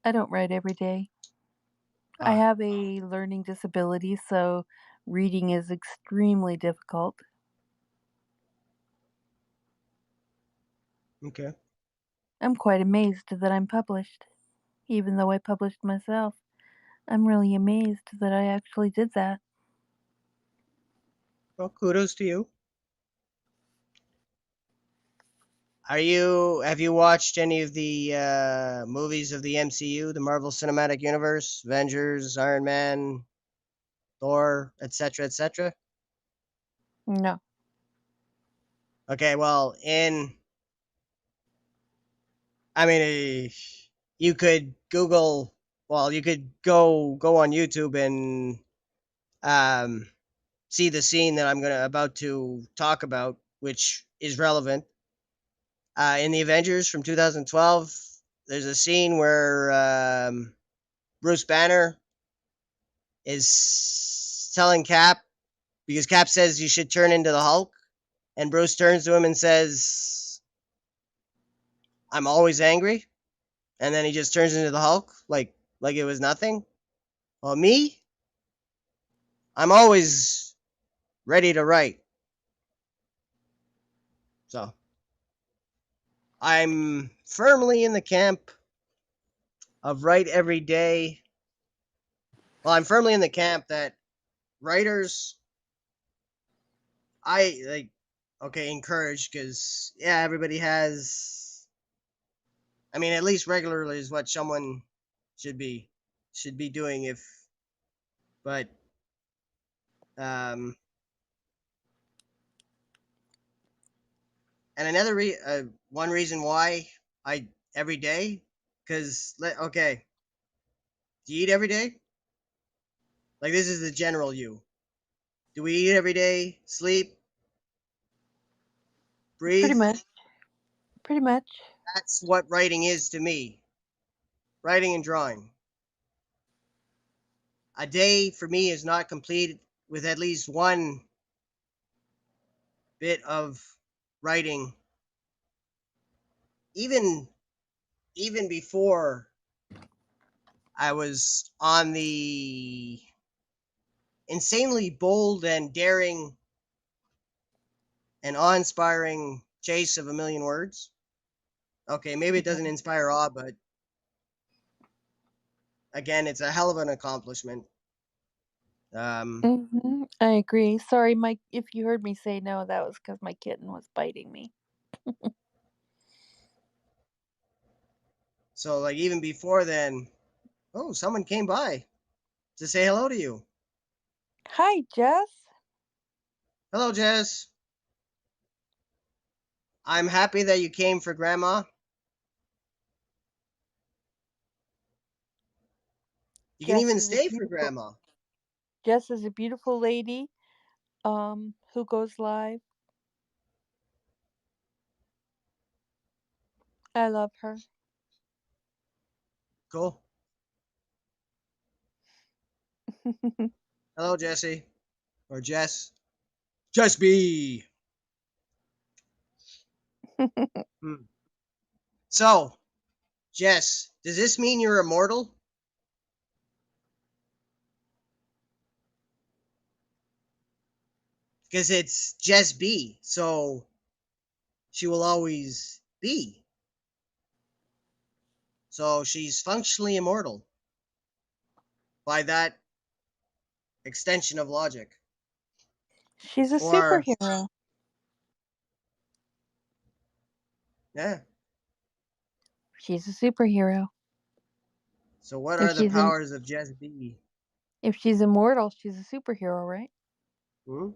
I don't write every day. I Ah, have a learning disability, so reading is extremely difficult. okay. I'm quite amazed that I'm published, even though I published myself. I'm really amazed that I actually did that. Well, kudos to you. Have you watched any of the movies of the MCU, the Marvel Cinematic Universe, Avengers, Iron Man, Thor, etc., etc.? No. Okay, well, I mean, you could Google, well, you could go on YouTube and um, see the scene that I'm gonna about to talk about, which is relevant. In the Avengers from 2012, there's a scene where Bruce Banner is telling Cap, because Cap says you should turn into the Hulk, and Bruce turns to him and says, "I'm always angry," and then he just turns into the Hulk like it was nothing. Well, me, I'm always ready to write. So I'm firmly in the camp of write every day. Well, I'm firmly in the camp that writers, I like, okay, encourage, because yeah, everybody has. I mean, at least regularly is what someone should be should be doing. If but um, and one reason why I every day, because okay, do you eat every day? Like, this is the general you. Do we eat every day? Sleep, Pretty breathe? much. Pretty much. That's what writing is to me. Writing and drawing. A day for me is not complete with at least one bit of writing, even even before I was on the insanely bold and daring and awe-inspiring chase of a million words. Okay, maybe it doesn't inspire awe, but again, it's a hell of an accomplishment. Um, I agree. Sorry, Mike, if you heard me say no, that was because my kitten was biting me. so like even before then, oh, someone came by to say hello to you. Hi, Jess. Hello, Jess. I'm happy that you came for Grandma. You can Jess even is a stay for beautiful Grandma. Jess is a beautiful lady. Who goes live. I love her. Cool. Hello, Jesse or Jess. Just be. Hmm. So, Jess, does this mean you're immortal? Because it's Jess B, so she will always be. So she's functionally immortal by that extension of logic. She's a Or, superhero. yeah. She's a superhero. So, what If are the she's in, powers of Jess B? if she's immortal, she's a superhero, right? Hmm?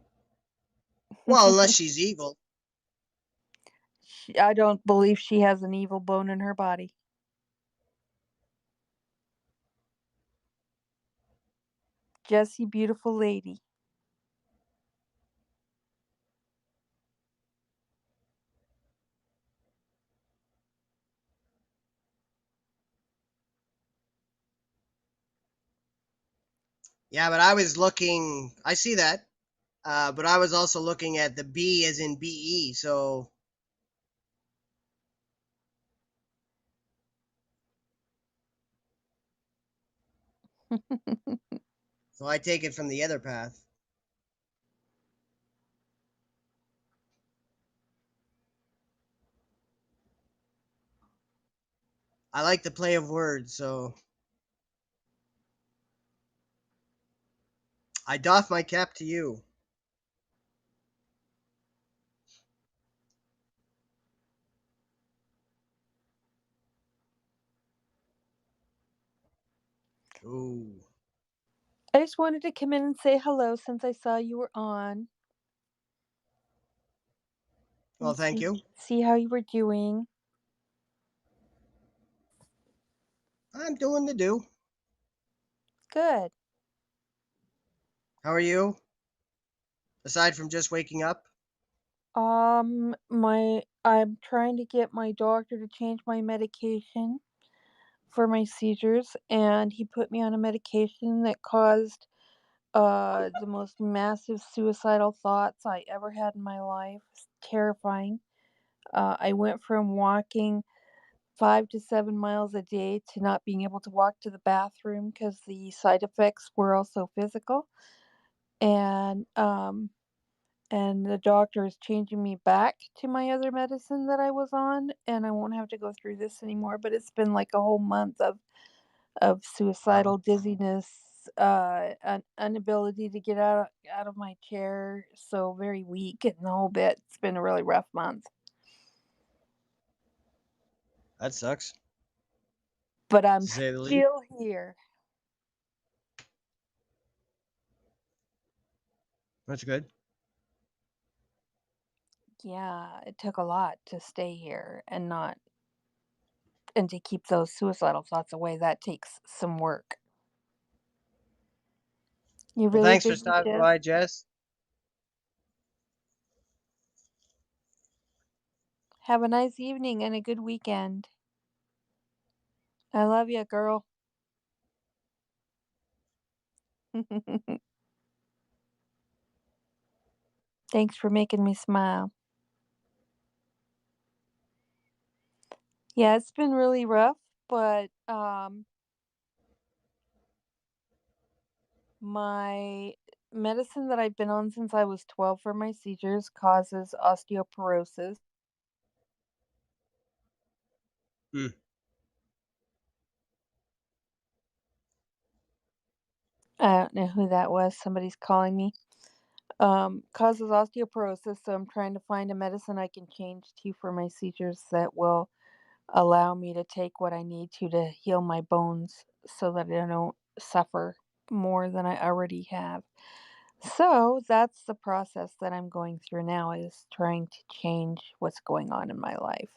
Well, unless she's evil. I don't believe she has an evil bone in her body. Jessie, beautiful lady. Yeah, but I was looking. I see that. But I was also looking at the B as in BE. So I take it from the other path. I like the play of words, so I doff my cap to you. Ooh. I just wanted to come in and say hello since I saw you were on Well, and thank you. see how you were doing. I'm doing the do. Good. How are you? Aside from just waking up? I'm trying to get my doctor to change my medication for my seizures, and he put me on a medication that caused the most massive suicidal thoughts I ever had in my life. It's terrifying. I went from walking 5 to 7 miles a day to not being able to walk to the bathroom because the side effects were also physical. And the doctor is changing me back to my other medicine that I was on, and I won't have to go through this anymore. But it's been like a whole month of Wow. suicidal dizziness, inability to get out of my chair, so very weak and the whole bit. It's been a really rough month, That sucks, but I'm to say the least. still here. That's good. Yeah, it took a lot to stay here and to keep those suicidal thoughts away. That takes some work. You Well, really thanks for busy, stopping Jess? by, Jess. Have a nice evening and a good weekend. I love you, girl. Thanks for making me smile. Yeah, it's been really rough, but my medicine that I've been on since I was 12 for my seizures causes osteoporosis. Hmm. I don't know who that was. Somebody's calling me. Causes osteoporosis, so I'm trying to find a medicine I can change to for my seizures that will allow me to take what I need to heal my bones so that I don't suffer more than I already have. So that's the process that I'm going through now is trying to change what's going on in my life.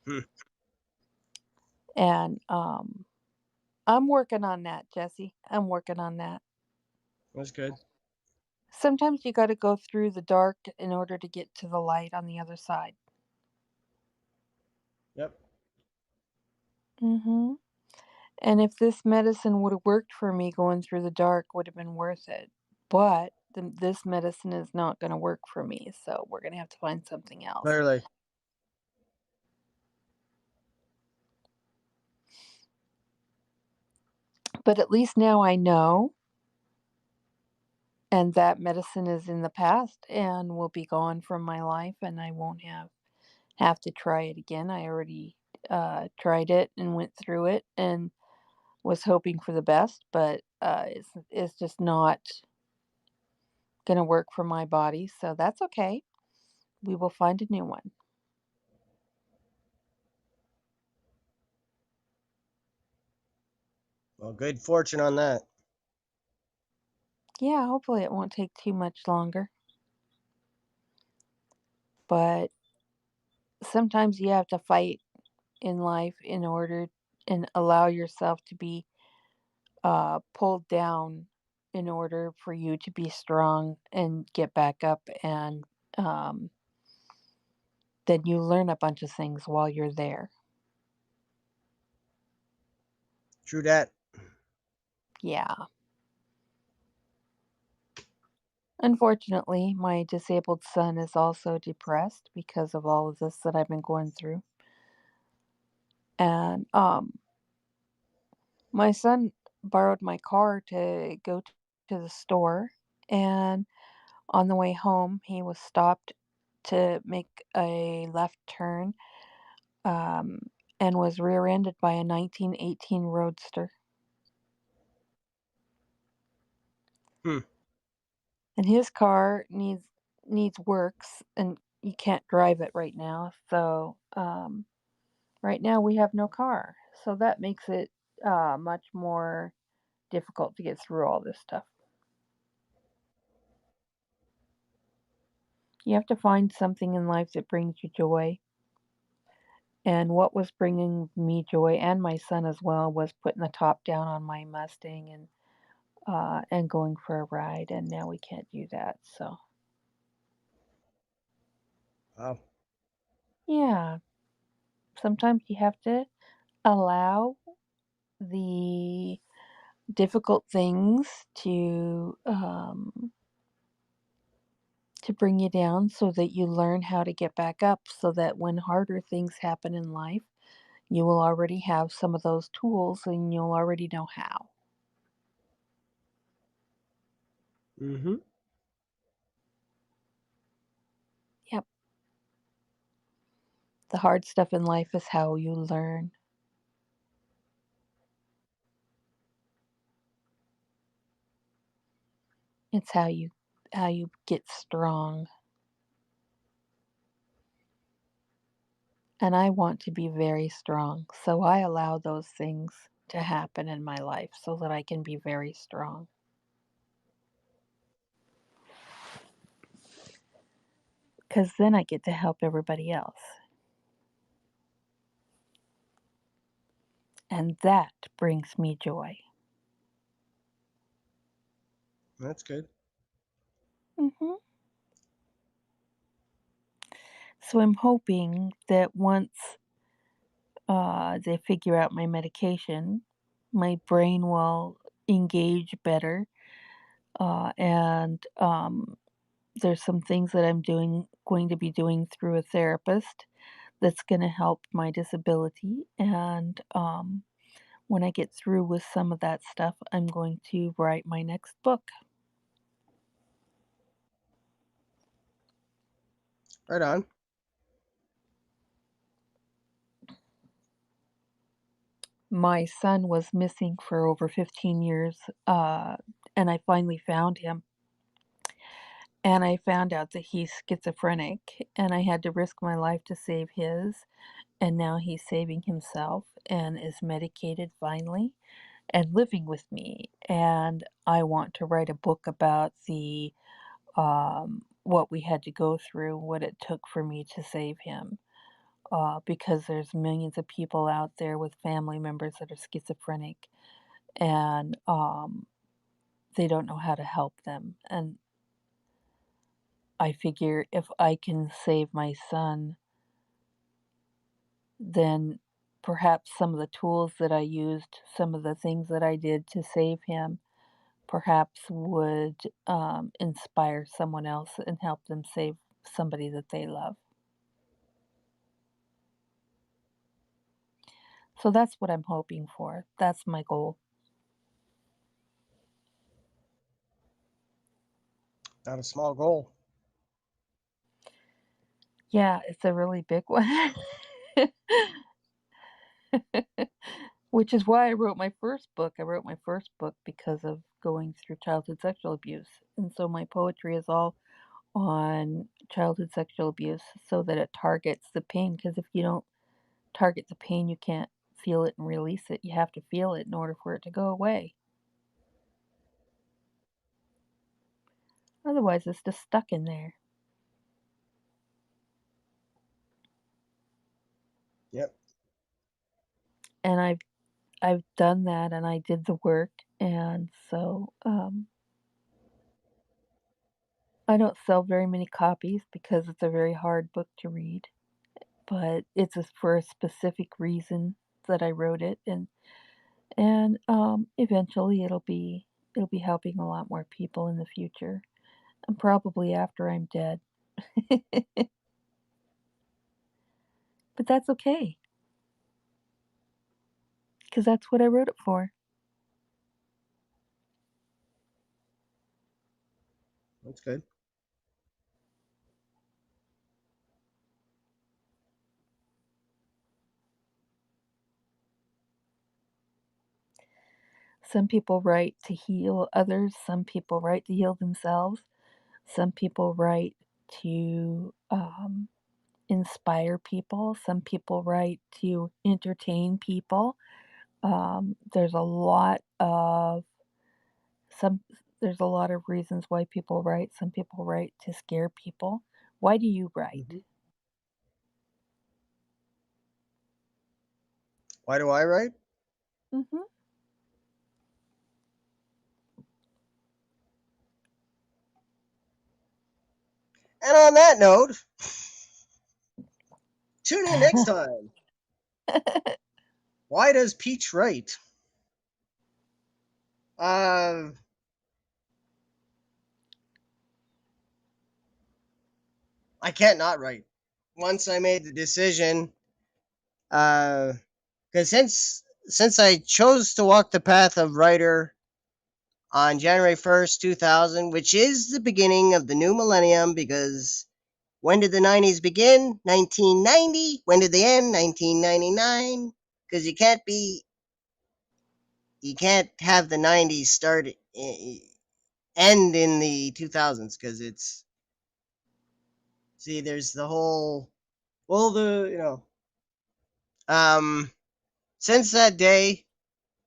Hmm. And I'm working on that, Jesse. I'm working on that. That's good. Sometimes you got to go through the dark in order to get to the light on the other side. Yep. Mhm. And if this medicine would have worked for me going through the dark would have been worth it. But this medicine is not going to work for me, so we're going to have to find something else. Clearly. But at least now I know, and that medicine is in the past and will be gone from my life, and I won't have to try it again. I already tried it and went through it and was hoping for the best, but it's just not going to work for my body, so that's okay. We will find a new one. Well, good fortune on that. Yeah, hopefully it won't take too much longer. But sometimes you have to fight in life in order and allow yourself to be pulled down in order for you to be strong and get back up. And um, then you learn a bunch of things while you're there. True that. Yeah. Unfortunately, my disabled son is also depressed because of all of this that I've been going through. And my son borrowed my car to go to the store. And on the way home, he was stopped to make a left turn, um, and was rear ended by a 1918 Roadster. Hmm. And his car needs works, and you can't drive it right now. So right now we have no car. So that makes it much more difficult to get through all this stuff. You have to find something in life that brings you joy. And what was bringing me joy, and my son as well, was putting the top down on my Mustang and going for a ride. And now we can't do that. So Wow. yeah, sometimes you have to allow the difficult things to bring you down so that you learn how to get back up, so that when harder things happen in life, you will already have some of those tools and you'll already know how. Mm-hmm. Yep. The hard stuff in life is how you learn. It's how you get strong. And I want to be very strong. So I allow those things to happen in my life so that I can be very strong. Because then I get to help everybody else. And that brings me joy. That's good. hmm So I'm hoping that once they figure out my medication, my brain will engage better. And there's some things that I'm going to be doing through a therapist that's going to help my disability. And when I get through with some of that stuff, I'm going to write my next book. Right on. My son was missing for over 15 years, and I finally found him. And I found out that he's schizophrenic, and I had to risk my life to save his. And now he's saving himself and is medicated finally and living with me. And I want to write a book about the what we had to go through, what it took for me to save him. Because there's millions of people out there with family members that are schizophrenic, and they don't know how to help them. And I figure if I can save my son, then perhaps some of the tools that I used, some of the things that I did to save him, perhaps would inspire someone else and help them save somebody that they love. So that's what I'm hoping for. That's my goal. Not a small goal. Yeah, it's a really big one. Which is why I wrote my first book. I wrote my first book because of going through childhood sexual abuse. And so my poetry is all on childhood sexual abuse so that it targets the pain. Because if you don't target the pain, you can't feel it and release it. You have to feel it in order for it to go away. Otherwise, it's just stuck in there. Yep. And I've done that and I did the work. And so I don't sell very many copies because it's a very hard book to read. But it's for a specific reason that I wrote it, and eventually it'll be helping a lot more people in the future, and probably after I'm dead. But that's okay because that's what I wrote it for. That's good. Some people write to heal others. Some people write to heal themselves. Some people write to inspire people. Some people write to entertain people. There's a lot of some there's a lot of reasons why people write. Some people write to scare people. Why do you write? Hmm. Why do I write? Mhm. And on that note, tune in next time. Why does Peach write? Uh, I can't not write. Once I made the decision, because since I chose to walk the path of writer on January 1st, 2000, which is the beginning of the new millennium, because when did the 90s begin? 1990. When did they end? 1999. Because you can't have the 90s end in the 2000s, because it's, see, there's the whole, well, um since that day,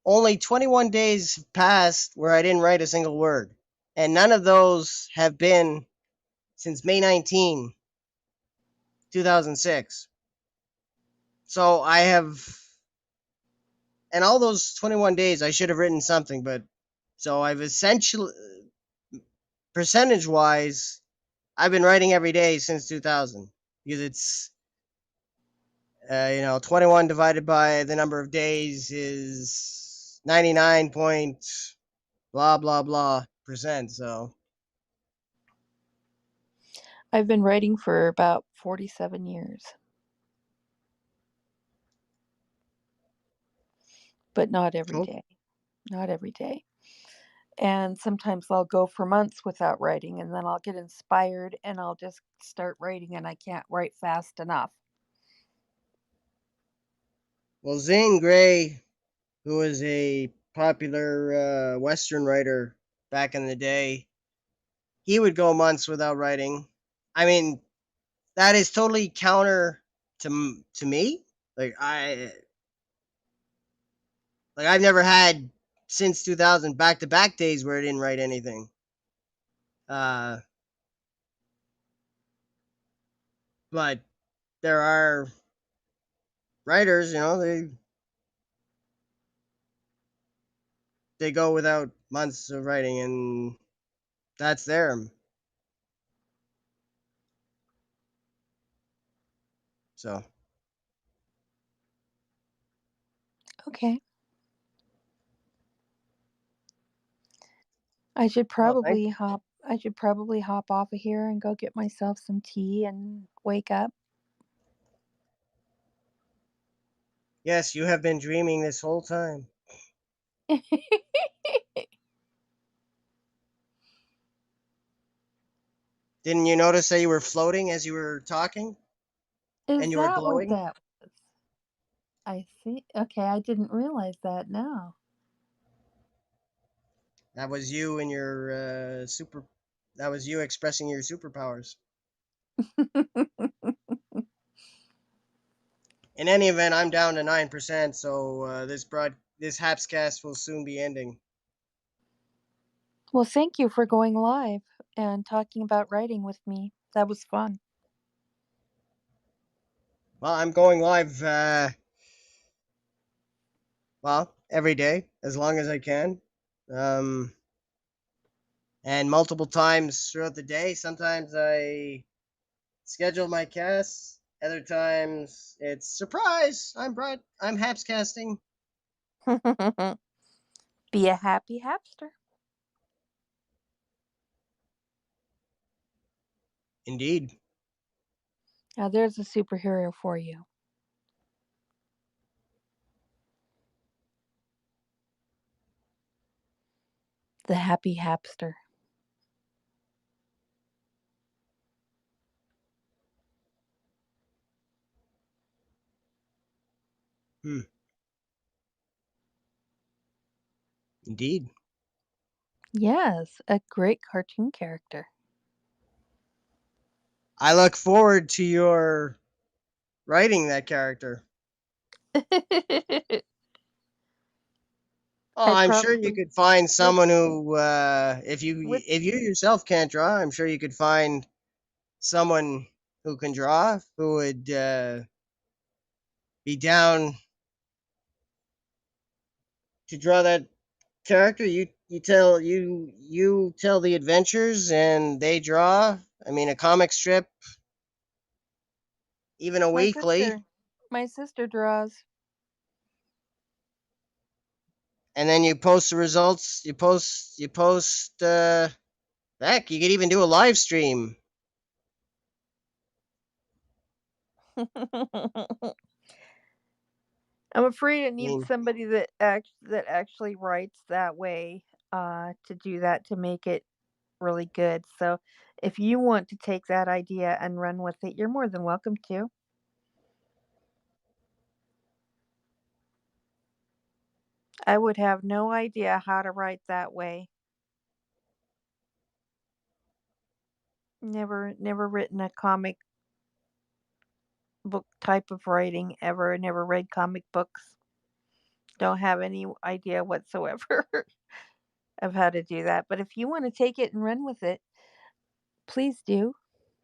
only 21 days have passed where I didn't write a single word, and none of those have been since May 19, 2006. So I have, and all those 21 days I should have written something, but so I've essentially, percentage wise, I've been writing every day since 2000, because it's 21 divided by the number of days is 99 point blah blah blah percent. So I've been writing for about 47 years, but not every cool. day. Not every day. And sometimes I'll go for months without writing and then I'll get inspired and I'll just start writing and I can't write fast enough. Well, Zane Grey, who was a popular Western writer back in the day, he would go months without writing. I mean, that is totally counter to me. Like I've never had since 2000 back to back days where I didn't write anything. Uh, but there are writers, they go without months of writing, and that's there. So Okay. I should Well, thank probably hop off of here and go get myself some tea and wake up. Yes, you have been dreaming this whole time. Didn't you notice that you were floating as you were talking and Is you were that what glowing? that was? I see. Okay, I didn't realize that now. That was you and your super. That was you expressing your superpowers. In any event, I'm down to 9%, so this Hapscast will soon be ending. Well, thank you for going live and talking about writing with me. That was fun. Well, I'm going live. Well, every day as long as I can, um, and multiple times throughout the day. Sometimes I schedule my casts. Other times it's surprise. I'm Hapscasting. Be a happy hamster. Indeed. Now, there's a superhero for you. The happy hamster. Hmm. Indeed. Yes, a great cartoon character. I look forward to your writing that character. Oh, I I'm sure you probably could find with someone who, with if you yourself can't draw, I'm sure you could find someone who can draw who would be down to draw that character. You tell the adventures and they draw. I mean, a comic strip, even a my weekly, sister. My sister draws. and then you post the results. You post. Heck, you could even do a live stream. I'm afraid it I needs mean, somebody that actually writes that way to do that to make it really good. So if you want to take that idea and run with it, you're more than welcome to. I would have no idea how to write that way. Never written a comic book type of writing ever. Never read comic books. Don't have any idea whatsoever of how to do that. But if you want to take it and run with it, please do,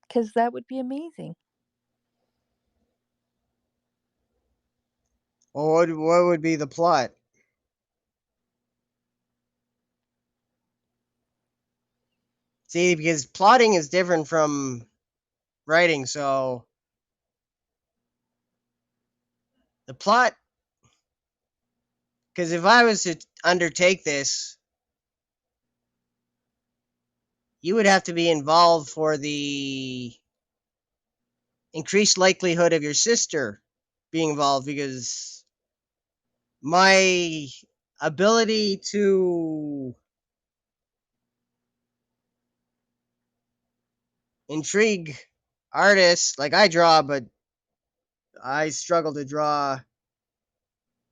because that would be amazing. well, what would be the plot? See, because plotting is different from writing. So the plot, because if I was to undertake this, you would have to be involved for the increased likelihood of your sister being involved because my ability to intrigue artists, like I draw, but I struggle to draw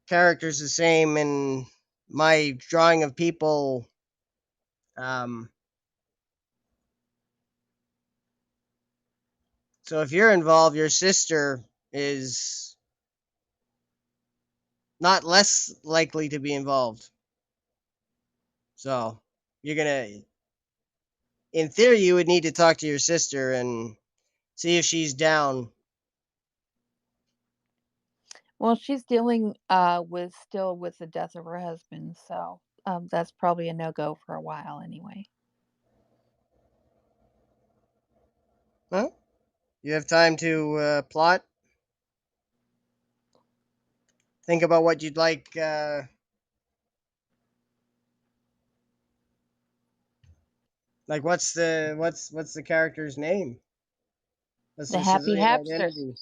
characters the same, and my drawing of people, um, so if you're involved, your sister is not less likely to be involved. So you're gonna, in theory, you would need to talk to your sister and see if she's down. Well, she's dealing with still with the death of her husband, so that's probably a no go for a while anyway. Huh? You have time to plot. Think about what you'd like. Like, what's the character's name? What's The their happy civilian hapster. identity?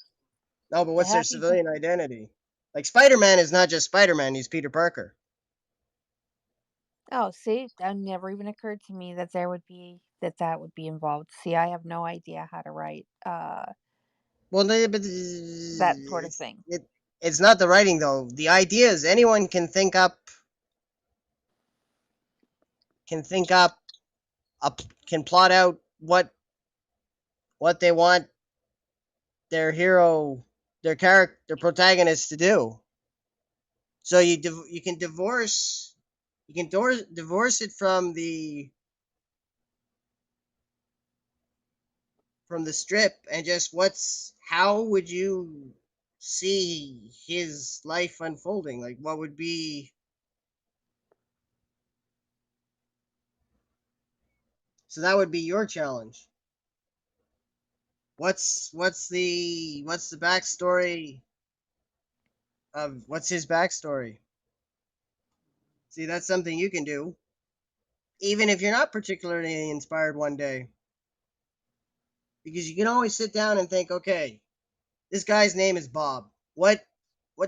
No, but The what's their happy. civilian identity? Like, Spider-Man is not just Spider-Man; he's Peter Parker. Oh, see, that never even occurred to me that that would be involved. See, I have no idea how to write Well, but that sort of it's thing. it's not the writing though. The idea is anyone can think up up can plot out what they want their hero, their protagonist to do. So you can divorce it from the strip and just what's how would you see his life unfolding? Like, what would be? So that would be your challenge. What's the backstory of what's his backstory? See, that's something you can do, even if you're not particularly inspired one day, because you can always sit down and think, okay, this guy's name is Bob. What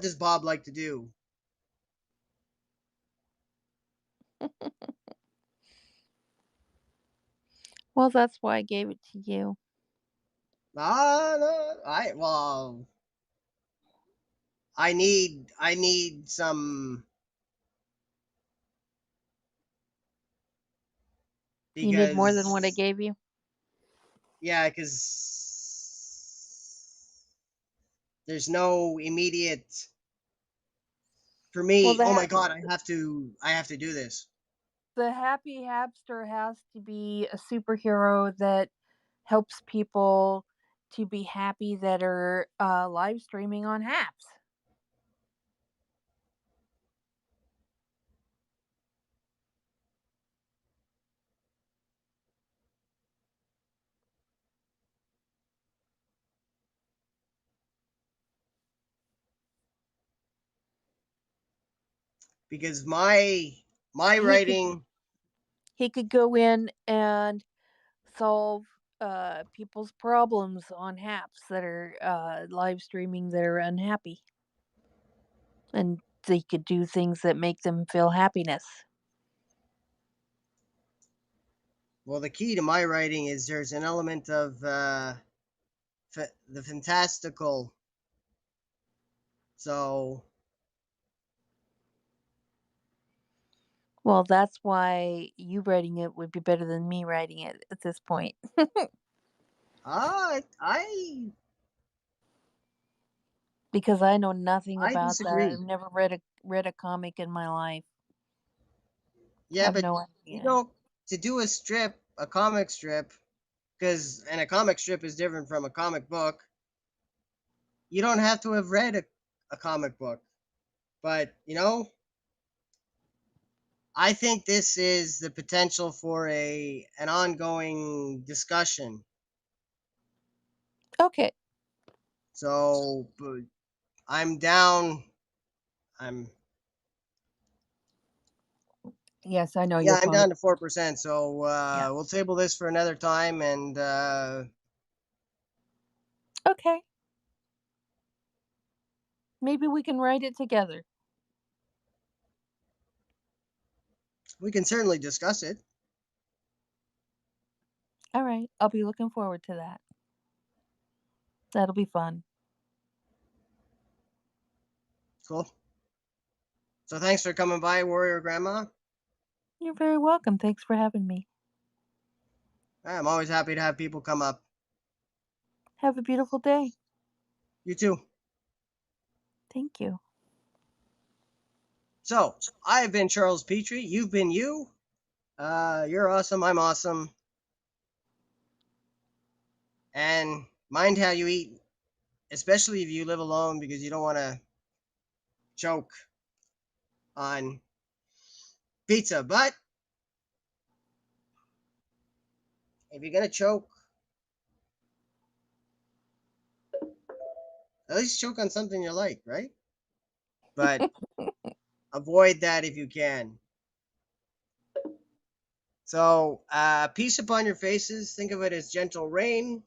does Bob like to do? Well, that's why I gave it to you. No, I need some You need more than what I because gave you. yeah, because there's no immediate for Well, me. Oh my god, I have to do this. the happy hamster has to be a superhero that helps people to be happy that are live streaming on Haps. Because my He could writing, he could go in and solve people's problems on Haps that are live streaming that are unhappy, and they could do things that make them feel happiness. well, the key to my writing is there's an element of the fantastical. So Well, that's why you writing it would be better than me writing it at this point. I Because I know nothing I about that. disagree. I've never read a comic in my life. Yeah, Have but no you idea. know, to do a comic strip, and a comic strip is different from a comic book. You don't have to have read a comic book, but I think this is the potential for a an ongoing discussion. Okay. So, but I'm down. I'm Yes, I know you'll Yeah, I'm probably. down to 4%. So Yeah. we'll table this for another time, and Okay. Maybe we can write it together. we can certainly discuss it. All right. I'll be looking forward to that. That'll be fun. Cool. So thanks for coming by, Warrior Grandma. You're very welcome. Thanks for having me. I'm always happy to have people come up. Have a beautiful day. You too. Thank you. So I've been Charles Petrie. You've been you. You're awesome. I'm awesome. And mind how you eat, especially if you live alone, because you don't want to choke on pizza. But if you're gonna choke, at least choke on something you like, right? But avoid that if you can. So, peace upon your faces. Think of it as gentle rain.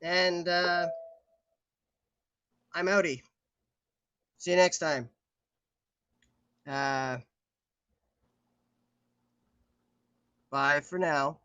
And I'm outie. See you next time. Bye for now.